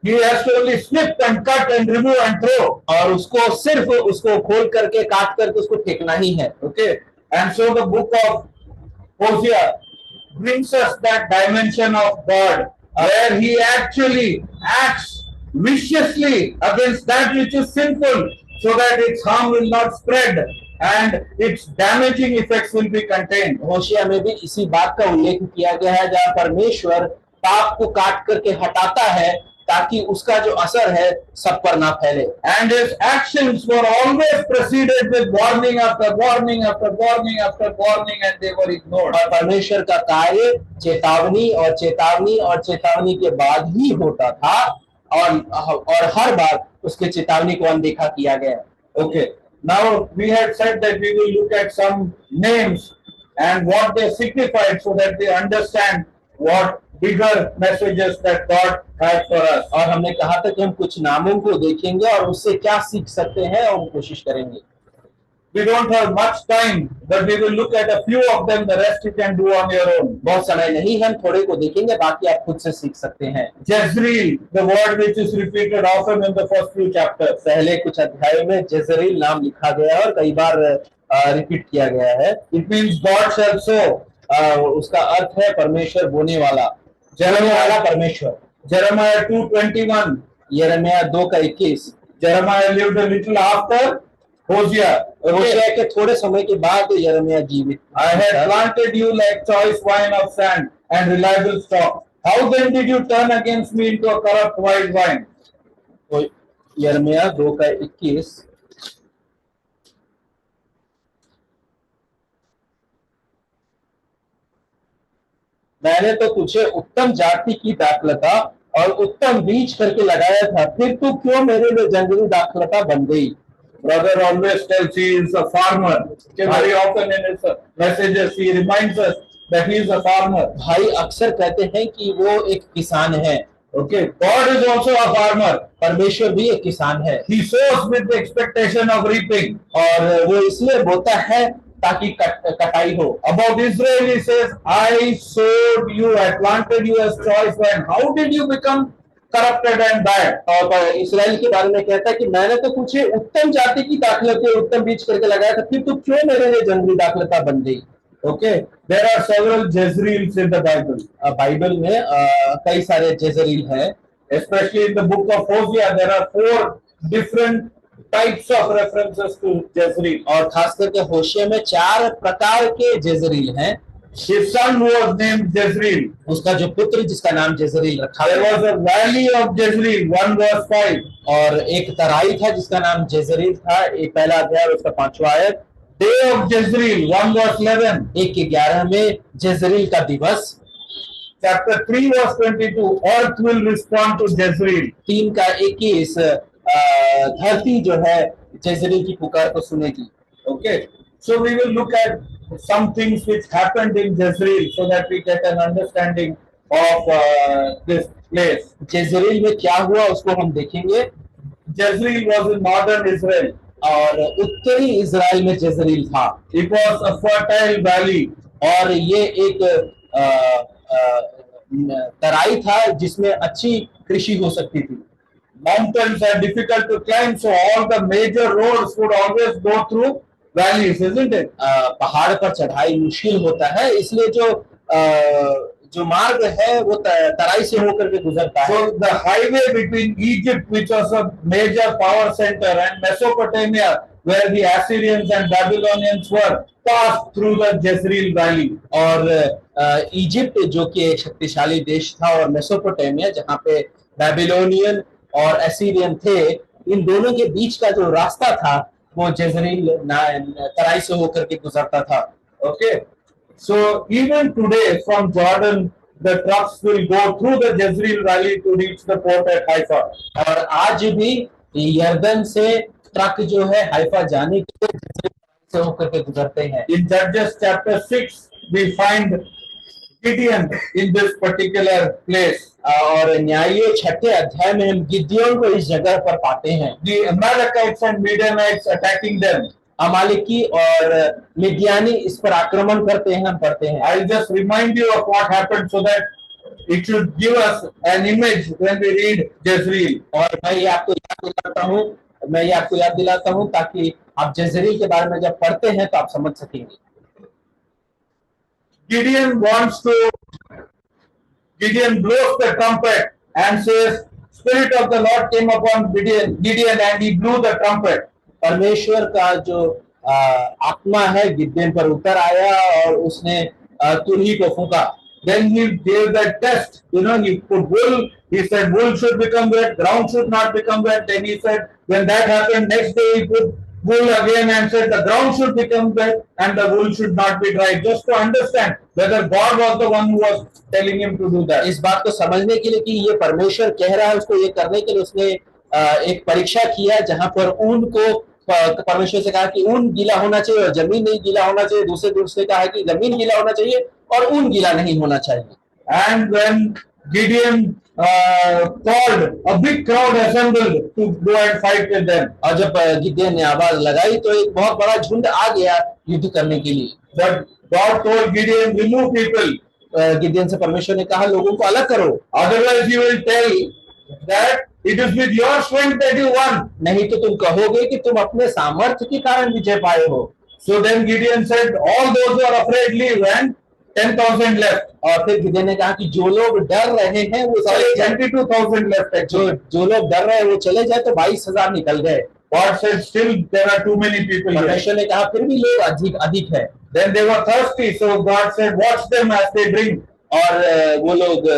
Speaker 1: He has to only snip and cut and remove and throw.
Speaker 2: और उसको सिर्फ उसको खोल करके काट करके उसको फेंकना ही है।
Speaker 1: Okay, and so the book of Hosea brings us that dimension of God where he actually acts viciously against that which is sinful so that its harm will not spread and its damaging effects will be contained.
Speaker 2: होशिया में भी इसी बात का उल्लेख किया गया है जहाँ परमेश्वर पाप को काट करके हटाता है ताकि उसका जो असर है सब पर ना फैले।
Speaker 1: And his actions were always preceded with warning after warning after warning after warning and they were ignored.
Speaker 2: और परमेश्वर का कार्य चेतावनी और चेतावनी और चेतावनी के बाद ही होता था और हर बार उसके चेतावनी को अनदेखा किया गया।
Speaker 1: Okay, now we had said that we will look at some names and what they signified so that they understand what bigger messages that God has for us.
Speaker 2: और हमने कहा था कि हम कुछ नामों को देखेंगे और उससे क्या सीख सकते हैं और कोशिश करेंगे।
Speaker 1: We don't have much time, but we will look at a few of them. The rest you can do on your own.
Speaker 2: बहुत समय नहीं है, हम थोड़े को देखेंगे, बाकी आप खुद से सीख सकते हैं।
Speaker 1: Jezreel, the word which is repeated often in the first few chapters.
Speaker 2: पहले कुछ अध्यायों में जezreel नाम लिखा गया है और कई बार रिपीट किया गया है।
Speaker 1: It means God shall sow.
Speaker 2: उसका अर्थ है परमेश्वर बोने वाला,
Speaker 1: बोने वाला
Speaker 2: परमेश्वर।
Speaker 1: Jeremiah 2:21.
Speaker 2: यिर्मयाह 2:21।
Speaker 1: Jeremiah lived a little after Hosea.
Speaker 2: होशिया के थोड़े समय के बाद यिर्मयाह जीवित।
Speaker 1: I had planted you like choice wine of sand and reliable stock. How then did you turn against me into a corrupt white wine?
Speaker 2: तो यिर्मयाह 2:21। मैंने तो तुझे उत्तम जाति की दाखलता और उत्तम बीज करके लगाया था, फिर तू क्यों मेरे लिए जंगली दाखलता बन गई।
Speaker 1: Brother always tells he is a farmer. Okay, very often in his messages he reminds us that he is a farmer.
Speaker 2: भाई अक्सर कहते हैं कि वो एक किसान है।
Speaker 1: Okay, God is also a farmer.
Speaker 2: परमेश्वर भी एक किसान है।
Speaker 1: He sows with the expectation of reaping.
Speaker 2: और वो इसलिए बोता है ताकि कटाई हो।
Speaker 1: About Israel he says, I sowed you, I planted you as choice wine. How did you become corrupted and bad?
Speaker 2: और इसराइल के बारे में कहता है कि मैंने तो तुझे उत्तम जाति की दाखलता उत्तम बीज करके लगाया था, फिर तू क्यों मेरे लिए जंगली दाखलता बन गई।
Speaker 1: Okay, there are several Jezreels in the Bible.
Speaker 2: Bible में कई सारे जेजरील हैं।
Speaker 1: Especially in the book of Hosea, there are 4 different types of references to Jezreel.
Speaker 2: और खास करके होशिया में 4 प्रकार के जेजरील हैं।
Speaker 1: His son was named Jezreel.
Speaker 2: उसका जो पुत्र जिसका नाम जेजरील रखा
Speaker 1: There
Speaker 2: गया,
Speaker 1: was a valley of Jezreel, 1 verse 5.
Speaker 2: और एक तराई था जिसका नाम जेजरील था, एक पहला अध्याय और उसका 5वां आयत।
Speaker 1: Day of Jezreel, 1 verse 11.
Speaker 2: 1:11 में जेजरील का दिवस।
Speaker 1: Chapter 3 verse 22, earth will respond to Jezreel.
Speaker 2: 3:21 धरती जो है जेजरील की पुकार को सुनेगी।
Speaker 1: Okay, so we will look at some things which happened in Jezreel so that we get an understanding of this place.
Speaker 2: जेजरील में क्या हुआ उसको हम देखेंगे।
Speaker 1: Jezreel was in northern Israel.
Speaker 2: और उत्तरी इजराइल में जezreel था
Speaker 1: It was a fertile valley.
Speaker 2: और ये एक तराई था जिसमें अच्छी कृषि हो सकती थी।
Speaker 1: Mountains are difficult to climb, so all the major roads would always go through valleys, isn't it?
Speaker 2: पहाड़ पर चढ़ाई मुश्किल होता है, इसलिए जो मार्ग है वो तराई से होकर के गुजरता है।
Speaker 1: So the highway between Egypt, which was a major power center, and Mesopotamia, where the Assyrians and Babylonians were, passed through the Jezreel Valley.
Speaker 2: और इजिप्ट जो कि एक शक्तिशाली देश था और मेसोपोटामिया जहाँ पे बेबीलोनियन और एसीरियन थे, इन दोनों के बीच का जो रास्ता था वो जezreel तराई से होकर के गुजरता था।
Speaker 1: Okay, so even today from Jordan, the trucks will go through the Jezreel Valley to reach the port at Haifa.
Speaker 2: और आज भी यर्दन से ट्रक जो है हाइफा जाने के लिए जezreel से होकर के गुजरते हैं।
Speaker 1: In Judges chapter 6, we find Gideon in this particular place.
Speaker 2: और न्यायियों 6 अध्याय में हम गिदयोन को इस जगह पर पाते हैं।
Speaker 1: The Amalekites and Midianites attacking them.
Speaker 2: अमालिकी और मिद्यानी इस पर आक्रमण करते हैं, हम पढ़ते हैं।
Speaker 1: I'll just remind you of what happened so that it should give us an image when we read Jezreel.
Speaker 2: और मैं ये आपको याद दिलाता हूँ ताकि आप जezreel के बारे में जब पढ़ते हैं तो आप समझ सकेंगे।
Speaker 1: Gideon blows the trumpet and says, Spirit of the Lord came upon Gideon and he blew the trumpet.
Speaker 2: परमेश्वर का जो आत्मा है गिदयोन पर उतर आया और उसने तुरही को फूंका।
Speaker 1: Then he gave that test. He put wool. He said wool should become wet, ground should not become wet. Then he said, when that happened, next day he put wool again and said the ground should become wet and the wool should not be dry. Just to understand whether God was the one who was telling him to do that.
Speaker 2: इस बात को समझने के लिए कि ये परमेश्वर कह रहा है, उसको ये करने के लिए उसने एक परीक्षा किया जहां पर ऊन को परमेश्वर से कहा कि ऊन गीला होना चाहिए और जमीन नहीं गीला होना चाहिए। दूसरे कहा कि जमीन गीला होना चाहिए और ऊन गीला नहीं होना चाहिए।
Speaker 1: And when Gideon called, a big crowd assembled to go and fight with them.
Speaker 2: और जब गिदयोन ने आवाज लगाई तो एक बहुत बड़ा झुंड आ गया युद्ध करने के लिए।
Speaker 1: But God told Gideon, remove people.
Speaker 2: गिदयोन से परमेश्वर ने कहा लोगों को अलग करो,
Speaker 1: Otherwise you will tell that it is with your strength that you won.
Speaker 2: नहीं तो तुम कहोगे कि तुम अपने सामर्थ्य के कारण विजय पाए हो।
Speaker 1: So then Gideon said, all those who are afraid leave, and 10,000 left.
Speaker 2: और फिर गिदयोन ने कहा कि जो लोग डर रहे हैं वो
Speaker 1: Sorry, 22,000 left actually.
Speaker 2: जो लोग डर रहे हैं वो चले जाए तो 22,000 निकल गए।
Speaker 1: God said, still there are too many people here.
Speaker 2: परमेश्वर ने कहा फिर भी लोग अधिक है।
Speaker 1: Then they were thirsty, so God said, watch them as they drink.
Speaker 2: और वो लोग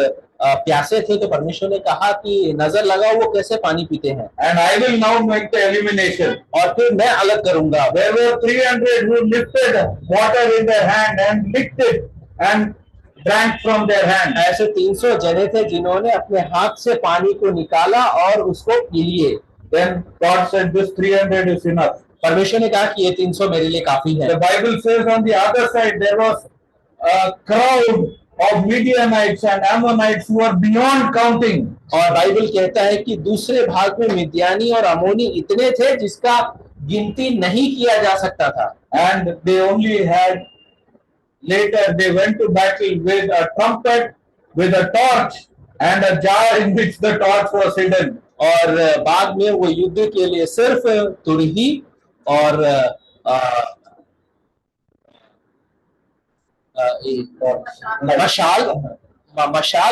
Speaker 2: प्यासे थे तो परमेश्वर ने कहा कि नजर लगाओ वो कैसे पानी पीते हैं।
Speaker 1: And I will now make the elimination.
Speaker 2: और फिर मैं अलग करूंगा।
Speaker 1: There were 300 who lifted water in their hand and licked it and drank from their hand.
Speaker 2: ऐसे 300 जने थे जिन्होंने अपने हाथ से पानी को निकाला और उसको पी लिए।
Speaker 1: Then God said, this 300 is enough.
Speaker 2: परमेश्वर ने कहा कि ये 300 मेरे लिए काफी है।
Speaker 1: The Bible says on the other side there was a crowd of Midianites and Ammonites who were beyond counting.
Speaker 2: और बाइबल कहता है कि दूसरे भाग में मिद्यानी और अमोनी इतने थे जिसका गिनती नहीं किया जा सकता था।
Speaker 1: And they only had, later they went to battle with a trumpet, with a torch and a jar in which the torch was hidden.
Speaker 2: और बाद में वो युद्ध के लिए सिर्फ तुरही और मशाल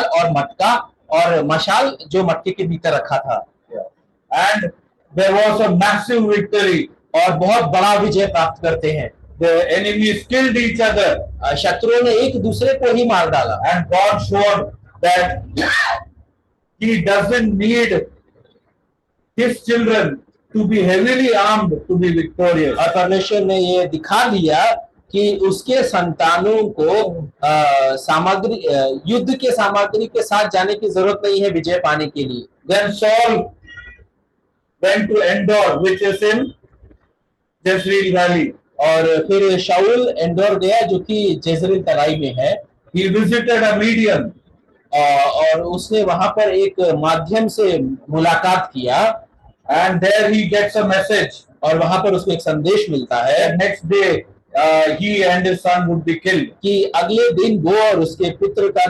Speaker 2: और मटका, और मशाल जो मटके के भीतर रखा था।
Speaker 1: And there was a massive victory.
Speaker 2: और बहुत बड़ा विजय प्राप्त करते हैं।
Speaker 1: The enemies killed each other.
Speaker 2: शत्रुओं ने एक दूसरे को ही मार डाला।
Speaker 1: And God showed that He doesn't need His children to be heavily armed to be victorious.
Speaker 2: और परमेश्वर ने ये दिखा दिया कि उसके संतानों को सामग्री युद्ध के सामग्री के साथ जाने की जरूरत नहीं है विजय पाने के लिए।
Speaker 1: Then Saul went to Endor, which is in Jezreel Valley.
Speaker 2: और फिर शाऊल एंडोर गया जो कि जezreel तराई में है।
Speaker 1: He visited a medium.
Speaker 2: और उसने वहां पर एक माध्यम से मुलाकात किया।
Speaker 1: and there he gets a message.
Speaker 2: और वहां पर उसको एक संदेश मिलता है
Speaker 1: And next day, he and his son would be killed.
Speaker 2: कि अगले दिन वो और उसके पुत्र का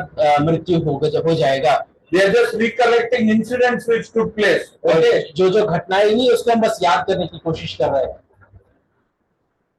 Speaker 2: मृत्यु हो जाएगा।
Speaker 1: They are just recollecting incidents which took place.
Speaker 2: और
Speaker 1: Okay.
Speaker 2: जो जो घटनाएं हुई उसको हम बस याद करने की कोशिश कर रहे हैं।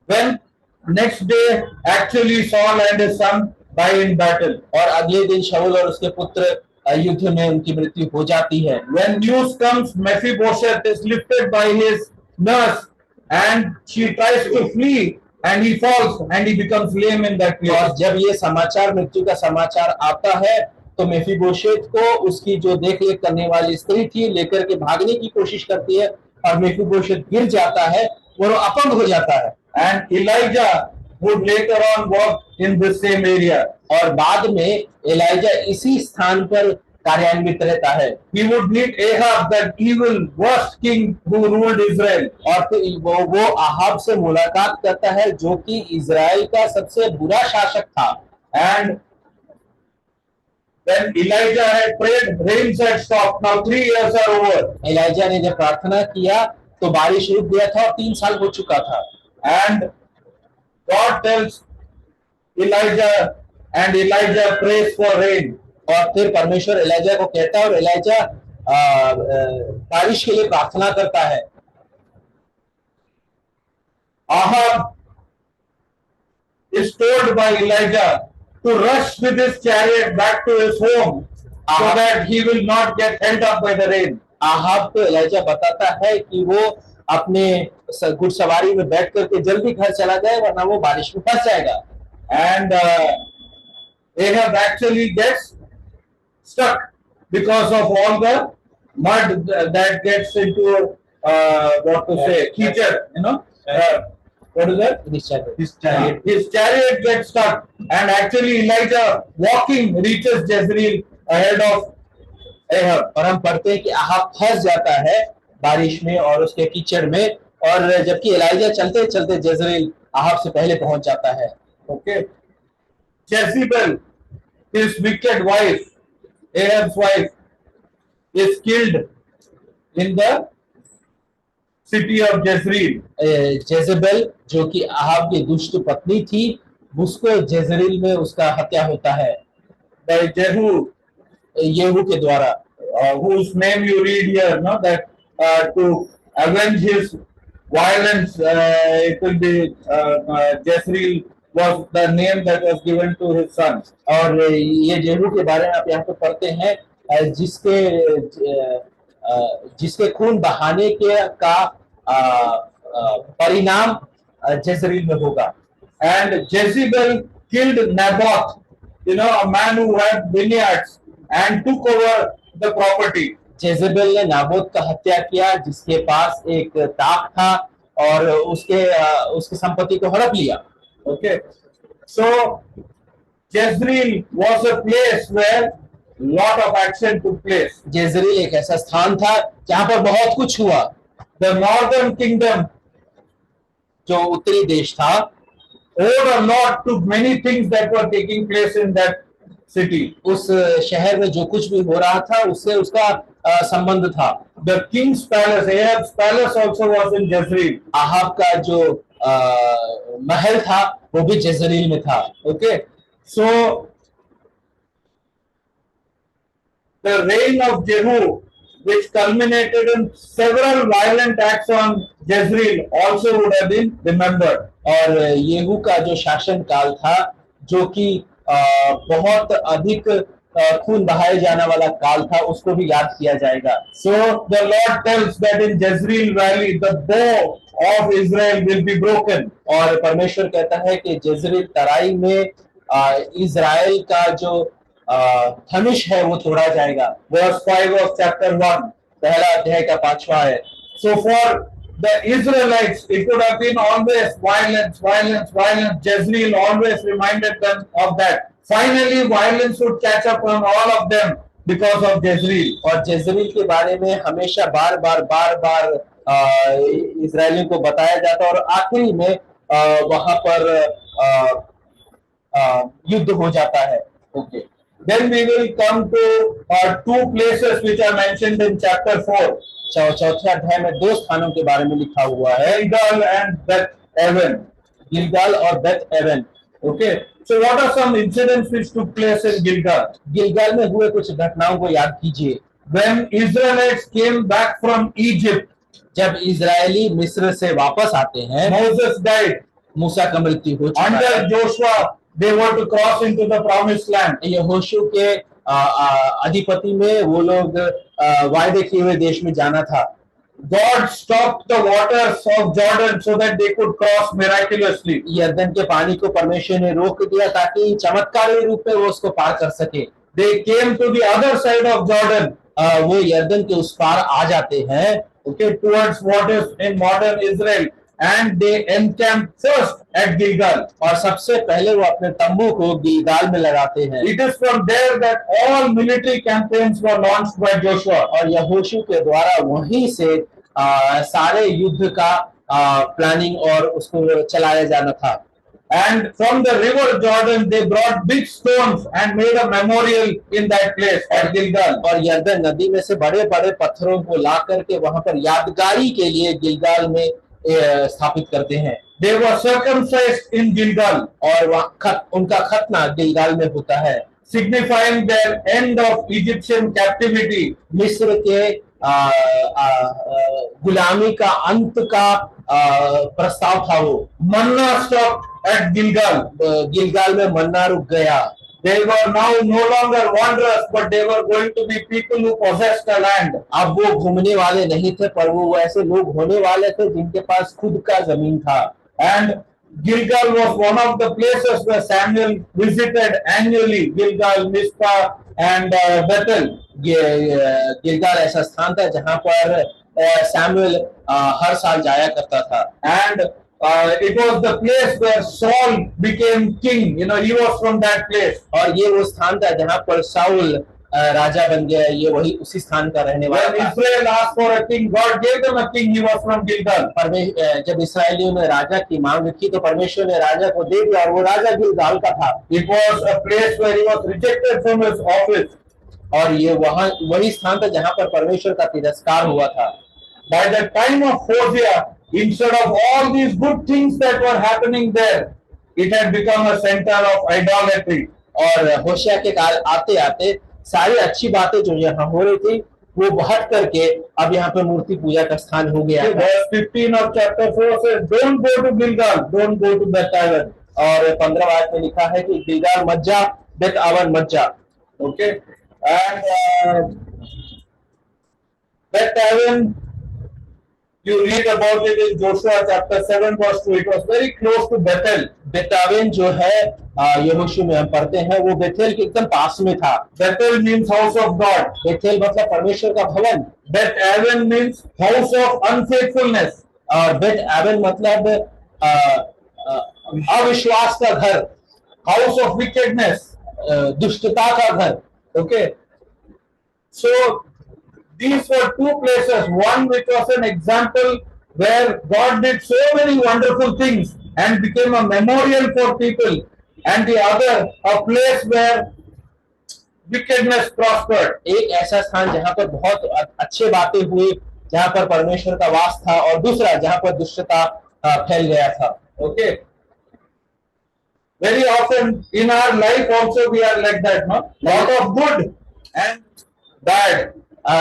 Speaker 1: When next day, actually Saul and his son die in battle.
Speaker 2: और अगले दिन शाऊल और उसके पुत्र युद्ध में उनकी मृत्यु हो जाती है।
Speaker 1: When news comes, Mephibosheth is lifted by his nurse, and she tries to flee, and he falls, and he becomes lame in that place.
Speaker 2: और जब ये समाचार मृत्यु का समाचार आता है तो मेफीबोशेत को उसकी जो देख रेख करने वाली स्त्री थी लेकर के भागने की कोशिश करती है और मेफीबोशेत गिर जाता है, वो अपंग हो जाता है।
Speaker 1: And Elijah would later on walk in this same area.
Speaker 2: और बाद में एलाइजा इसी स्थान पर कार्यान्वित रहता है।
Speaker 1: He would meet Ahab, that evil, worst king who ruled Israel.
Speaker 2: और फिर वो आहाब से मुलाकात करता है जो कि इजराइल का सबसे बुरा शासक था।
Speaker 1: And when Elijah had prayed, rains had stopped. Now 3 years are over.
Speaker 2: ELISA ने जब प्रार्थना किया तो बारिश रुक गया था और 3 साल हो चुका था।
Speaker 1: And God tells Elijah, and Elijah prays for rain.
Speaker 2: और फिर परमेश्वर एलाइजा को कहता है और एलाइजा बारिश के लिए प्रार्थना करता है।
Speaker 1: Ahab is told by Elijah to rush with his chariot back to his home so that he will not get held up by the rain.
Speaker 2: Ahab को एलाइजा बताता है कि वो अपने घुड़सवारी में बैठ करके जल्दी घर चला जाए वरना वो बारिश में फंस जाएगा।
Speaker 1: And Ahab actually gets stuck because of all the mud that gets into what to say, कीचड़, you know. What is that? His chariot gets stuck, and actually Elijah walking reaches Jezreel ahead of Ahab.
Speaker 2: और हम पढ़ते हैं कि Ahab फंस जाता है बारिश में और उसके कीचड़ में, और जबकि एलाइजा चलते चलते जezreel आहाब से पहले पहुंच जाता है।
Speaker 1: Okay. Jezebel, his wicked wife, Ahab's wife, is killed in the city of Jezreel.
Speaker 2: Jezebel जो कि आहाब की दुष्ट पत्नी थी उसको जezreel में उसका हत्या होता है
Speaker 1: By Jehu,
Speaker 2: येहू के द्वारा,
Speaker 1: whose name you read here, no, that to avenge his violence, it will be Jezreel was the name that was given to his son.
Speaker 2: और ये जेहू के बारे में आप यहाँ पे पढ़ते हैं जिसके खून बहाने के का परिणाम जezreel में होगा।
Speaker 1: And Jezebel killed Naboth, you know, a man who had vineyards, and took over the property.
Speaker 2: Jezebel ने नाबोत का हत्या किया जिसके पास एक ताक था और उसके संपत्ति को हड़प लिया।
Speaker 1: Okay, so Jezreel was a place where lot of action took place.
Speaker 2: जेजरील एक ऐसा स्थान था जहां पर बहुत कुछ हुआ।
Speaker 1: The northern kingdom
Speaker 2: जो उत्तरी देश था
Speaker 1: owed a lot to many things that were taking place in that city.
Speaker 2: उस शहर में जो कुछ भी हो रहा था उससे उसका संबंध था।
Speaker 1: The king's palace, Ahab's palace also was in Jezreel.
Speaker 2: Ahab का जो महल था वो भी जेजरील में था।
Speaker 1: Okay, so the reign of Jehu, which culminated in several violent acts on Jezreel, also would have been remembered.
Speaker 2: और येहू का जो शासन काल था जो कि बहुत अधिक खून बहाए जाने वाला काल था उसको भी याद किया जाएगा।
Speaker 1: So the Lord tells that in Jezreel valley the bow of Israel will be broken.
Speaker 2: और परमेश्वर कहता है कि जेजरील तराई में इजराइल का जो धनुष है वो तोड़ा जाएगा।
Speaker 1: Verse 5 of chapter 1.
Speaker 2: पहला अध्याय का 5वां है।
Speaker 1: So for the Israelites, it would have been always violence, violence, violence. Jezreel always reminded them of that. Finally, violence would catch up on all of them because of Jezreel.
Speaker 2: और जेजरील के बारे में हमेशा बार बार इजरायलियों को बताया जाता और आखिरी में वहां पर युद्ध हो जाता है।
Speaker 1: Okay. Then we will come to two places which are mentioned in chapter 4.
Speaker 2: चौथे अध्याय में 2 स्थानों के बारे में लिखा हुआ है,
Speaker 1: Gilgal and Beth Aven.
Speaker 2: Gilgal और Beth Aven.
Speaker 1: Okay, so what are some incidents which took place in Gilgal?
Speaker 2: Gilgal में हुए कुछ घटनाओं को याद कीजिए।
Speaker 1: When Israelites came back from Egypt,
Speaker 2: जब इजरायली मिस्र से वापस आते हैं,
Speaker 1: Moses died.
Speaker 2: मूसा का मृत्यु हो चुका
Speaker 1: Under
Speaker 2: है।
Speaker 1: Joshua, they were to cross into the promised land.
Speaker 2: यहोशू के अधिपति में वो लोग वायदे किए हुए देश में जाना था।
Speaker 1: God stopped the waters of Jordan so that they could cross miraculously.
Speaker 2: यरदन के पानी को परमेश्वर ने रोक दिया ताकि चमत्कारी रूप में वो उसको पार कर सके।
Speaker 1: They came to the other side of Jordan,
Speaker 2: वो यरदन के उस पार आ जाते हैं,
Speaker 1: okay, towards what is in modern Israel, and they encamped first at Gilgal.
Speaker 2: और सबसे पहले वो अपने तंबू को गिलगाल में लगाते हैं।
Speaker 1: It is from there that all military campaigns were launched by Joshua.
Speaker 2: और यहोशू के द्वारा वहीं से सारे युद्ध का प्लानिंग और उसको चलाया जाना था।
Speaker 1: And from the river Jordan, they brought big stones and made a memorial in that place at Gilgal.
Speaker 2: और यरदन नदी में से बड़े बड़े पत्थरों को ला करके वहां पर यादगारी के लिए गिलगाल में स्थापित करते हैं।
Speaker 1: They were circumcised in Gilgal,
Speaker 2: और वहाँ उनका खतना गिलगाल में होता है,
Speaker 1: signifying their end of Egyptian captivity.
Speaker 2: मिस्र के गुलामी का अंत का प्रस्ताव था वो।
Speaker 1: Manna stopped at Gilgal.
Speaker 2: Gilgal में मन्ना रुक गया।
Speaker 1: They were now no longer wanderers, but they were going to be people who possessed the land.
Speaker 2: अब वो घूमने वाले नहीं थे, पर वो ऐसे लोग होने वाले थे जिनके पास खुद का जमीन था।
Speaker 1: And Gilgal was one of the places where Samuel visited annually. Gilgal, Mizpah, and Bethel.
Speaker 2: Gilgal ऐसा स्थान था जहां पर सैमुएल हर साल जाया करता था।
Speaker 1: And it was the place where Saul became king. You know, he was from that place.
Speaker 2: और ये वो स्थान था जहां पर साउल राजा बन गया। ये वही उसी स्थान का रहने वाला
Speaker 1: When
Speaker 2: था।
Speaker 1: Israel asked for a king, God gave them a king. He was from Gilgal.
Speaker 2: जब इसराइलियों ने राजा की मांग की तो परमेश्वर ने राजा को दे दिया और वो राजा गिलगाल का था।
Speaker 1: It was a place where he was rejected from his office.
Speaker 2: और ये वही स्थान था जहां पर परमेश्वर का तिरस्कार हुआ था।
Speaker 1: By the time of Hosea, instead of all these good things that were happening there, it had become a center of idolatry.
Speaker 2: और होशिया के काल आते आते सारी अच्छी बातें जो यहाँ हो रही थी वो हट करके अब यहाँ पे मूर्ति पूजा का स्थान हो गया था।
Speaker 1: Verse 15 of chapter 4 says, "Don't go to Gilgal, don't go to Beth Aven."
Speaker 2: और 15 आयत में लिखा है कि गिलगाल मत जा, बेथ आवन मत जा।
Speaker 1: Okay, and Beth Aven, you read about it in Joshua chapter 7 verse 2. It was very close to Bethel.
Speaker 2: बेतावेन जो है यहोशू में हम पढ़ते हैं वो बेथेल के एकदम पास में था।
Speaker 1: Bethel means house of God.
Speaker 2: Bethel मतलब परमेश्वर का भवन।
Speaker 1: Beth Aven means house of unfaithfulness.
Speaker 2: और बेथ एवन मतलब अविश्वास का घर,
Speaker 1: House of wickedness.
Speaker 2: दुष्टता का घर।
Speaker 1: Okay, so these were two places. One which was an example where God did so many wonderful things and became a memorial for people, and the other a place where wickedness prospered.
Speaker 2: एक ऐसा स्थान जहां पर बहुत अच्छे बातें हुई, जहां पर परमेश्वर का वास था, और दूसरा जहां पर दुष्टता फैल गया था।
Speaker 1: Okay, very often in our life also we are like that, no? Lot of good and bad.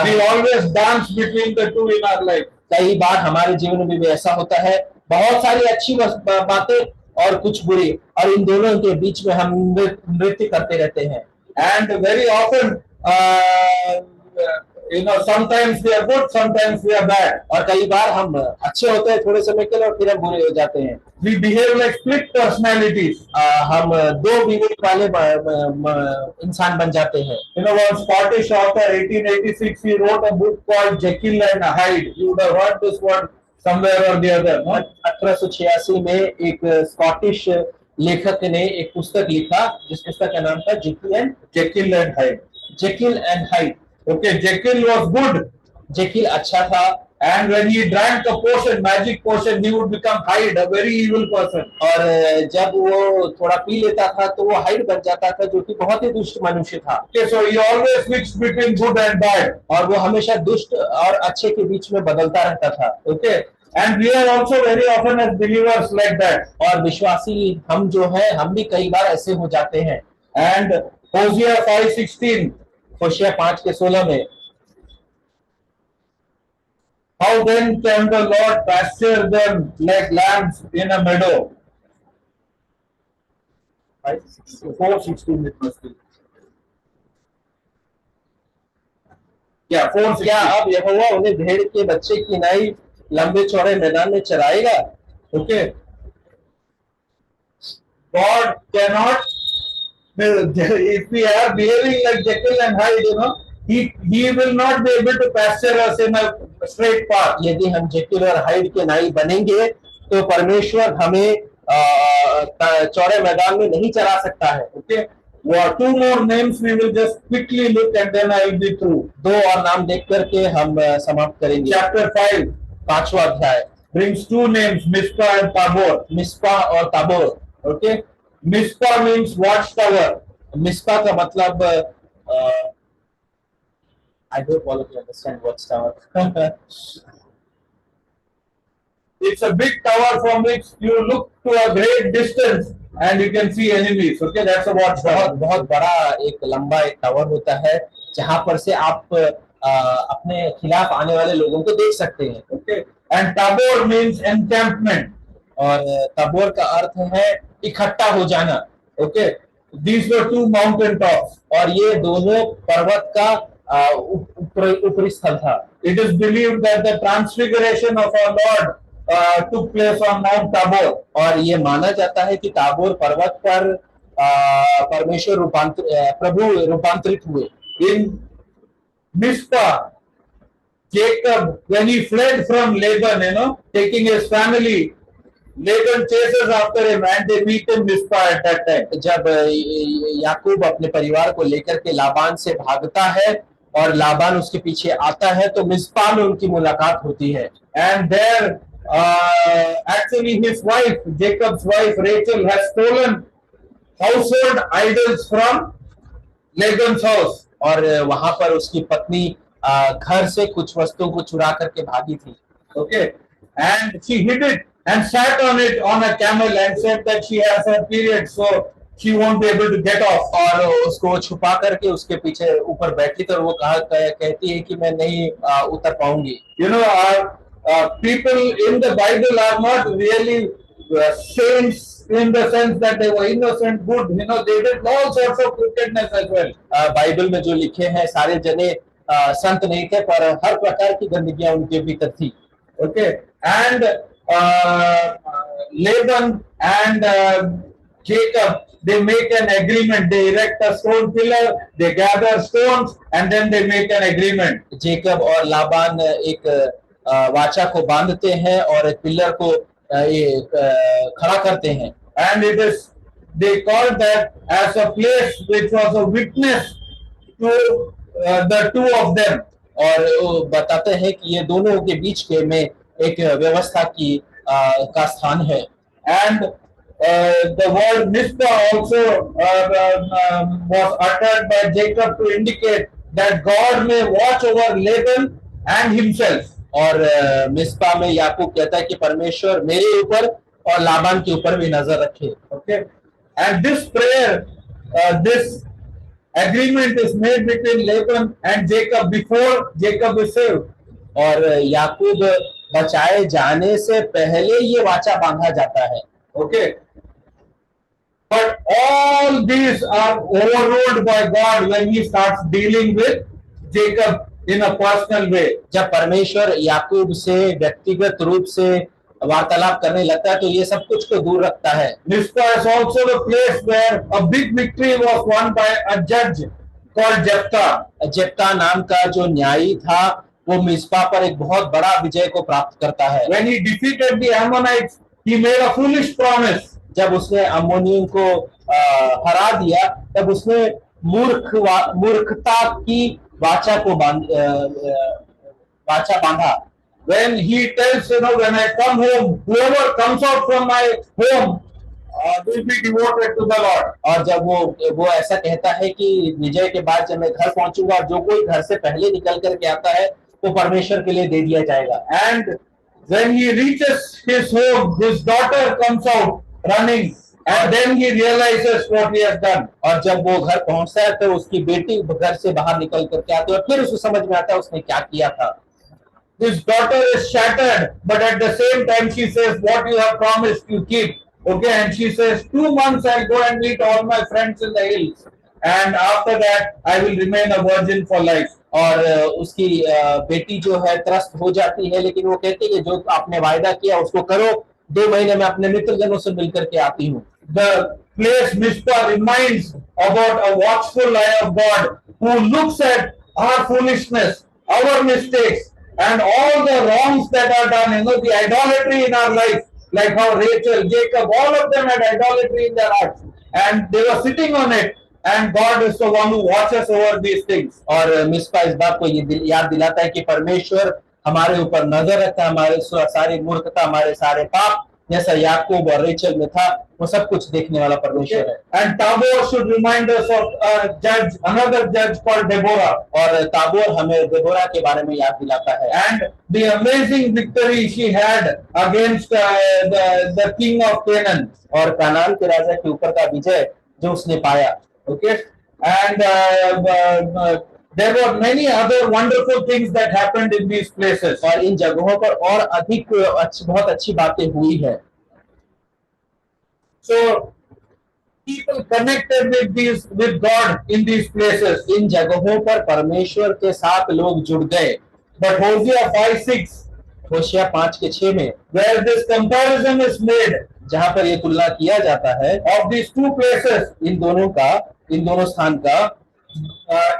Speaker 1: We always dance between the two in our life.
Speaker 2: कई बार हमारे जीवन में भी ऐसा होता है, बहुत सारी अच्छी बातें और कुछ बुरी, और इन दोनों के बीच में हम नृत्य करते रहते हैं।
Speaker 1: And very often, sometimes we are good, sometimes we are bad.
Speaker 2: और कई बार हम अच्छे होते हैं थोड़े समय के लिए और फिर हम बुरे हो जाते हैं।
Speaker 1: We behave like split personalities.
Speaker 2: हम दो विवेक वाले इंसान बन जाते हैं।
Speaker 1: One Scottish author, 1886, he wrote a book called Jekyll and Hyde. You would have heard this word somewhere or the other, no?
Speaker 2: 1886 में एक स्कॉटिश लेखक ने एक पुस्तक लिखा, जिस पुस्तक का नाम था Jekyll and hide.
Speaker 1: Okay, Jekyll was good.
Speaker 2: Jekyll अच्छा था
Speaker 1: And when he drank the potion, magic potion, he would become Hyde, a very evil person.
Speaker 2: और जब वो थोड़ा पी लेता था तो वो हाइड बन जाता था, जो कि बहुत ही दुष्ट मनुष्य था।
Speaker 1: Okay, so he always mixed between good and bad.
Speaker 2: और वो हमेशा दुष्ट और अच्छे के बीच में बदलता रहता था।
Speaker 1: Okay, and we are also very often as believers like that.
Speaker 2: और विश्वासी हम जो है, हम भी कई बार ऐसे हो जाते हैं।
Speaker 1: And Hosea 5:16.
Speaker 2: होशिया 5:16 में,
Speaker 1: How then can the Lord pasture them like lambs in a meadow? 4:16 it must be. Yeah, 4:16.
Speaker 2: क्या अब यहोवा उन्हें भेड़ के बच्चे की नाई लंबे चौड़े मैदान में चराएगा?
Speaker 1: Okay. God cannot, if we are behaving like Jekyll and Hyde, he will not be able to pasture us in a straight path.
Speaker 2: यदि हम जेकिल और हाइड के नाई बनेंगे तो परमेश्वर हमें चौड़े मैदान में नहीं चरा सकता है।
Speaker 1: Okay. Well, 2 more names we will just quickly look and then I will be through.
Speaker 2: 2 और नाम देख करके हम समाप्त करेंगे।
Speaker 1: Chapter 5
Speaker 2: 5वां अध्याय
Speaker 1: brings 2 names, Mizpah and Tabor.
Speaker 2: मिस्पा और Tabor.
Speaker 1: Okay. Mizpah means watchtower.
Speaker 2: मिस्पा का मतलब I hope all of you understand what's tower.
Speaker 1: It's a big tower from which you look to a great distance and you can see enemies. Okay, that's a watchtower.
Speaker 2: बहुत बड़ा एक लंबा एक tower होता है जहां पर से आप अपने खिलाफ आने वाले लोगों को देख सकते हैं।
Speaker 1: Okay, and Tabor means encampment.
Speaker 2: और तबोर का अर्थ है इकट्ठा हो जाना।
Speaker 1: Okay, these were 2 mountain tops.
Speaker 2: और ये दोनों पर्वत का ऊपरी स्थल था।
Speaker 1: It is believed that the transfiguration of our Lord took place on Mount Tabor.
Speaker 2: और ये माना जाता है कि ताबोर पर्वत पर परमेश्वर प्रभु रूपांतरित हुए।
Speaker 1: In Mizpah, Jacob, when he fled from Laban, taking his family, Laban chases after him and they meet in Mizpah at that time.
Speaker 2: जब याकूब अपने परिवार को लेकर के लाबान से भागता है और लाबान उसके पीछे आता है तो मिस्पा में उनकी मुलाकात होती है।
Speaker 1: And there, actually his wife, Jacob's wife, Rachel, has stolen household idols from Laban's house.
Speaker 2: और वहां पर उसकी पत्नी घर से कुछ वस्तुओं को चुरा करके भागी थी।
Speaker 1: Okay, and she hid it and sat on it on a camel and said that she has her period, so she won't be able to get off.
Speaker 2: और उसको छुपा करके उसके पीछे ऊपर बैठी तो वो कहती है कि मैं नहीं उतर पाऊंगी।
Speaker 1: Our people in the Bible are not really saints in the sense that they were innocent, good. They did all sorts of wickedness as well.
Speaker 2: Bible में जो लिखे हैं सारे जने संत नहीं थे, पर हर प्रकार की गंदगियां उनके भीतर थी।
Speaker 1: Okay, and Laban and Jacob, they make an agreement. They erect a stone pillar, they gather stones, and then they make an agreement.
Speaker 2: Jacob और लाबान एक वाचा को बांधते हैं और एक पिलर को खड़ा करते हैं।
Speaker 1: And they called that as a place which was a witness to the 2 of them.
Speaker 2: और वो बताते हैं कि ये दोनों के बीच के में एक व्यवस्था का स्थान है।
Speaker 1: And the word Mizpah also was uttered by Jacob to indicate that God may watch over Laban and himself.
Speaker 2: और मिस्पा में याकूब कहता है कि परमेश्वर मेरे ऊपर और लाबान के ऊपर भी नजर रखे।
Speaker 1: Okay, and this prayer, this agreement is made between Laban and Jacob before Jacob is saved.
Speaker 2: और याकूब बचाए जाने से पहले ये वाचा बांधा जाता है।
Speaker 1: Okay, but all these are overruled by God when He starts dealing with Jacob in a personal way.
Speaker 2: जब परमेश्वर याकूब से व्यक्तिगत रूप से वार्तालाप करने लगता है तो ये सब कुछ को दूर रखता है।
Speaker 1: Mizpah is also the place where a big victory was won by a judge called Jephthah.
Speaker 2: जेप्ता नाम का जो न्यायी था वो मिस्पा पर एक बहुत बड़ा विजय को प्राप्त करता है।
Speaker 1: When he defeated the Ammonites, he made a foolish promise.
Speaker 2: जब उसने अम्मोनियों को हरा दिया तब उसने मूर्खता की वाचा बांधा।
Speaker 1: when he tells, when I come home, whoever comes out from my home will be devoted to the Lord.
Speaker 2: और जब वो ऐसा कहता है कि विजय के बाद जब मैं घर पहुंचूंगा, जो कोई घर से पहले निकल करके आता है वो परमेश्वर के लिए दे दिया जाएगा।
Speaker 1: And when he reaches his home, his daughter comes out running, and then he realizes what he has done.
Speaker 2: और जब वो घर पहुंचता है तो उसकी बेटी घर से बाहर निकल करके आती है और फिर उसको समझ में आता है उसने क्या किया था।
Speaker 1: His daughter is shattered, but at the same time she says, what you have promised you keep. Okay, and she says, 2 months I'll go and meet all my friends in the hills, and after that I will remain a virgin for life.
Speaker 2: और उसकी बेटी जो है त्रस्त हो जाती है, लेकिन वो कहती है कि जो आपने वायदा किया उसको करो, 2 महीने में अपने मित्रजनों से मिल करके आती हूँ।
Speaker 1: The place Mizpah reminds about a watchful eye of God who looks at our foolishness, our mistakes, and all the wrongs that are done, the idolatry in our life, like how Rachel, Jacob, all of them had idolatry in their hearts, and they were sitting on it, and God is the one who watches over these things.
Speaker 2: और मिस्पा इस बात को ये याद दिलाता है कि परमेश्वर हमारे ऊपर नजर रखता है, हमारे सारी मूर्खता, हमारे सारे पाप, जैसा याकूब और रेचल में था, वो सब कुछ देखने वाला परमेश्वर है।
Speaker 1: And Tabor should remind us of a judge, another judge called Deborah.
Speaker 2: और ताबोर हमें देबोरा के बारे में याद दिलाता है।
Speaker 1: And the amazing victory she had against the king of Canaan.
Speaker 2: और कानान के राजा के ऊपर का विजय जो उसने पाया।
Speaker 1: Okay, and there were many other wonderful things that happened in these places.
Speaker 2: और इन जगहों पर और अधिक बहुत अच्छी बातें हुई है।
Speaker 1: So people connected with God in these places.
Speaker 2: इन जगहों पर परमेश्वर के साथ लोग जुड़ गए।
Speaker 1: But Hosea 5:6,
Speaker 2: होशिया 5:6 में
Speaker 1: where this comparison is made
Speaker 2: जहां पर ये तुलना किया जाता है
Speaker 1: of these two places,
Speaker 2: इन दोनों स्थान का,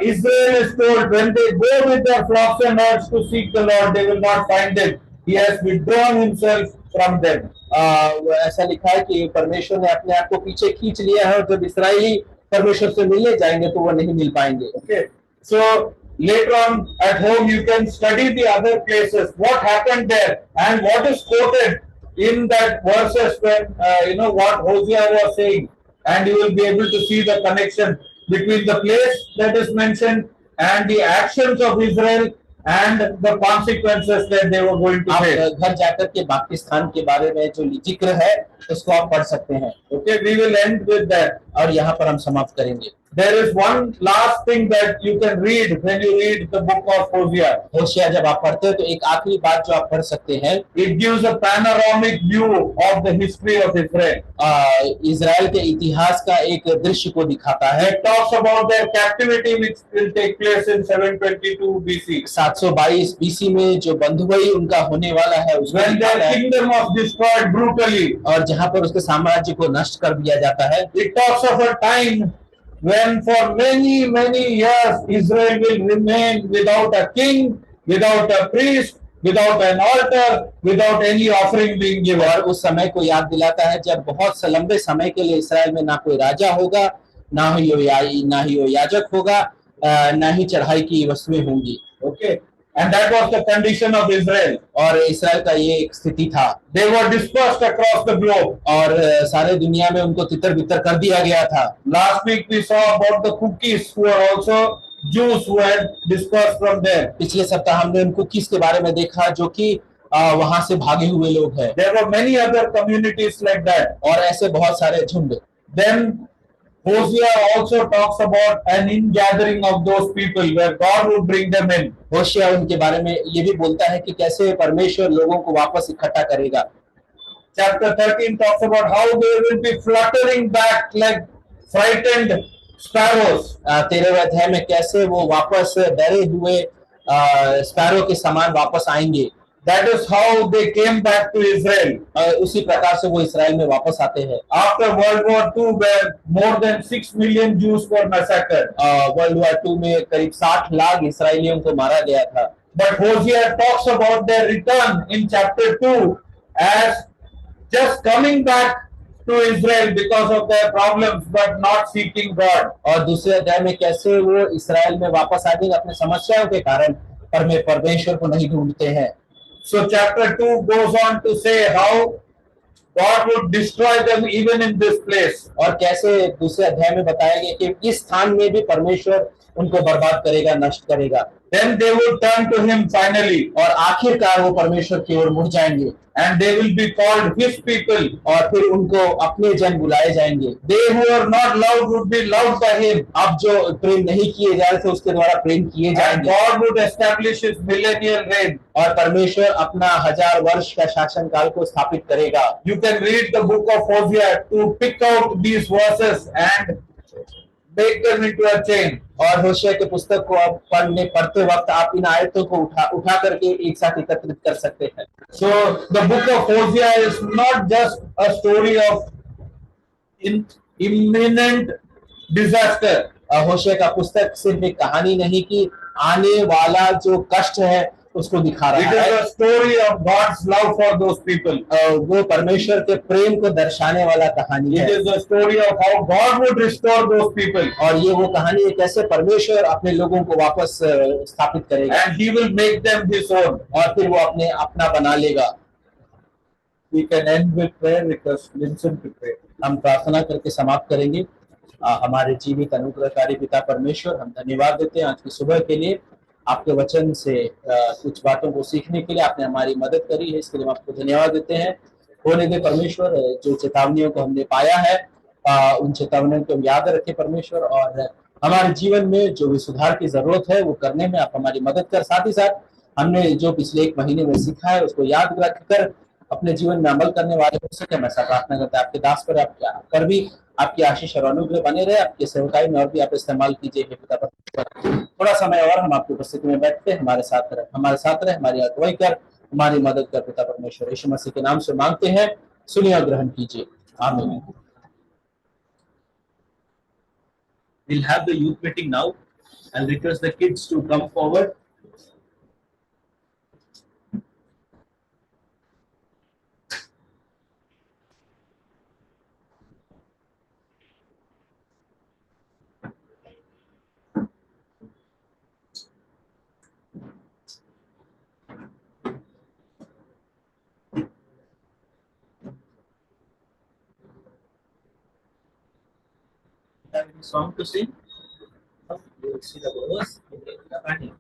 Speaker 1: Israel is told when they go with their flocks and herds to seek the Lord, they will not find him. He has withdrawn himself from them.
Speaker 2: ऐसा लिखा है कि परमेश्वर ने अपने आप को पीछे खींच लिया है और जब इस्राएली परमेश्वर से मिलने जाएंगे तो वो नहीं मिल पाएंगे।
Speaker 1: Okay, so later on at home you can study the other places, what happened there and what is quoted in that verses when what Hosea was saying, and you will be able to see the connection between the place that is mentioned and the actions of Israel and the consequences that they were going to face.
Speaker 2: आप घर जाकर के बाकी स्थान के बारे में जो जिक्र है उसको आप पढ़ सकते हैं।
Speaker 1: Okay, we will end with that.
Speaker 2: और यहाँ पर हम समाप्त करेंगे।
Speaker 1: There is one last thing that you can read when you read the book of Hosea.
Speaker 2: होशिया जब आप पढ़ते हो तो एक आखिरी बात जो आप पढ़ सकते हैं,
Speaker 1: It gives a panoramic view of the history of Israel.
Speaker 2: Israel के इतिहास का एक दृश्य को दिखाता है।
Speaker 1: It talks about their captivity which will take place in 722 BC.
Speaker 2: 722 BC में जो बंधुआई उनका होने वाला है उसको
Speaker 1: When their
Speaker 2: दिखाता है,
Speaker 1: kingdom was destroyed brutally.
Speaker 2: और जहाँ पर उसके साम्राज्य को नष्ट कर दिया जाता है।
Speaker 1: It talks of a time when for many years Israel will remain without a king, without a priest, without an altar, without any offering being given.
Speaker 2: और उस समय को याद दिलाता है जब बहुत लंबे समय के लिए इस्राएल में ना कोई राजा होगा, ना ही याजक होगा, ना ही चढ़ाई की वस्तुएं होंगी।
Speaker 1: Okay, and that was the condition of Israel.
Speaker 2: और इस्राएल का ये एक स्थिति था।
Speaker 1: They were dispersed across the globe.
Speaker 2: और सारे दुनिया में उनको तितर बितर कर दिया गया था।
Speaker 1: Last week we saw about the Kukis who are also Jews who had dispersed from there.
Speaker 2: पिछले सप्ताह हमने उन कुकीज के बारे में देखा जो कि वहां से भागे हुए लोग हैं।
Speaker 1: There were many other communities like that.
Speaker 2: और ऐसे बहुत सारे झुंड।
Speaker 1: Then Hosea also talks about an ingathering of those people where God would bring them in.
Speaker 2: होशिया उनके बारे में ये भी बोलता है कि कैसे परमेश्वर लोगों को वापस इकट्ठा करेगा।
Speaker 1: Chapter 13 talks about how they will be fluttering back like frightened sparrows.
Speaker 2: 13वें अध्याय में कैसे वो वापस डरे हुए स्पैरो के समान वापस आएंगे।
Speaker 1: That is how they came back to Israel.
Speaker 2: उसी प्रकार से वो इस्राएल में वापस आते हैं।
Speaker 1: After World War II, where more than 6 million Jews were massacred.
Speaker 2: World war 2 में करीब 60 लाख इसराइलियों को मारा गया था।
Speaker 1: But Hosea talks about their return in chapter 2 as just coming back to Israel because of their problems, but not seeking God.
Speaker 2: और दूसरे अध्याय में कैसे वो इस्राएल में वापस आएंगे अपने समस्याओं के कारण, परमेश्वर को नहीं ढूंढते हैं।
Speaker 1: So chapter 2 goes on to say how God would destroy them even in this place.
Speaker 2: और कैसे दूसरे अध्याय में बताया गया कि इस स्थान में भी परमेश्वर उनको बर्बाद करेगा, नष्ट करेगा।
Speaker 1: Then they would turn to him finally,
Speaker 2: और आखिरकार वो परमेश्वर की ओर मुड़ जाएंगे,
Speaker 1: and they will be called his people.
Speaker 2: और फिर उनको अपने जन बुलाए जाएंगे।
Speaker 1: They who are not loved would be loved by him.
Speaker 2: अब जो प्रेम नहीं किए जा रहे थे उसके द्वारा प्रेम किए
Speaker 1: And
Speaker 2: जाएंगे,
Speaker 1: God would establish his millennial reign.
Speaker 2: और परमेश्वर अपना 1000 वर्ष का शासन काल को स्थापित करेगा।
Speaker 1: You can read the book of Hosea to pick out these verses and make them into a chain.
Speaker 2: और होशिया के पुस्तक को आप पढ़ते वक्त आप इन आयतों को उठा करके एक साथ एकत्रित कर सकते हैं।
Speaker 1: So the book of Hosea is not just a story of imminent disaster.
Speaker 2: होशिया का पुस्तक सिर्फ एक कहानी नहीं कि आने वाला जो कष्ट है उसको दिखा
Speaker 1: It
Speaker 2: रहा है,
Speaker 1: is a story of God's love for those people.
Speaker 2: वो परमेश्वर के प्रेम को दर्शाने वाला कहानी
Speaker 1: It
Speaker 2: है।
Speaker 1: is a story of how God would restore those people.
Speaker 2: और ये वो कहानी है कैसे परमेश्वर अपने लोगों को वापस स्थापित करेगा,
Speaker 1: And he will make them his own.
Speaker 2: और फिर वो अपना बना लेगा।
Speaker 1: We can end with prayer because listen to pray.
Speaker 2: हम प्रार्थना करके समाप्त करेंगे। हमारे जीवित अनुग्रहकारी पिता परमेश्वर, हम धन्यवाद देते हैं आज की सुबह के लिए। आपके वचन से कुछ बातों को सीखने के लिए आपने हमारी मदद करी है, इसके लिए हम आपको धन्यवाद देते हैं। होने दे परमेश्वर, जो चेतावनियों को हमने पाया है उन चेतावनियों को हम याद रखें परमेश्वर, और हमारे जीवन में जो भी सुधार की जरूरत है वो करने में आप हमारी मदद कर। साथ ही साथ हमने जो पिछले 1 महीने में सीखा है उसको याद रखकर अपने जीवन में अमल करने वाले हो सके, हम ऐसा प्रार्थना करते हैं। आपके दास पर भी आपकी आशीष और अनुग्रह बने रहे, आपके सेवकाई में और भी आप इस्तेमाल कीजिए हे पिता परमेश्वर। थोड़ा समय और हम आपकी उपस्थिति में बैठते हैं, हमारे साथ रहे, हमारी अगुवाई कर, हमारी मदद कर पिता परमेश्वर। यीशु मसीह के नाम से मांगते हैं, सुनिए और ग्रहण कीजिए, आमीन। We'll have the youth meeting now. I'll request the kids to come forward. Have any song to sing? We'll see the verse. Okay,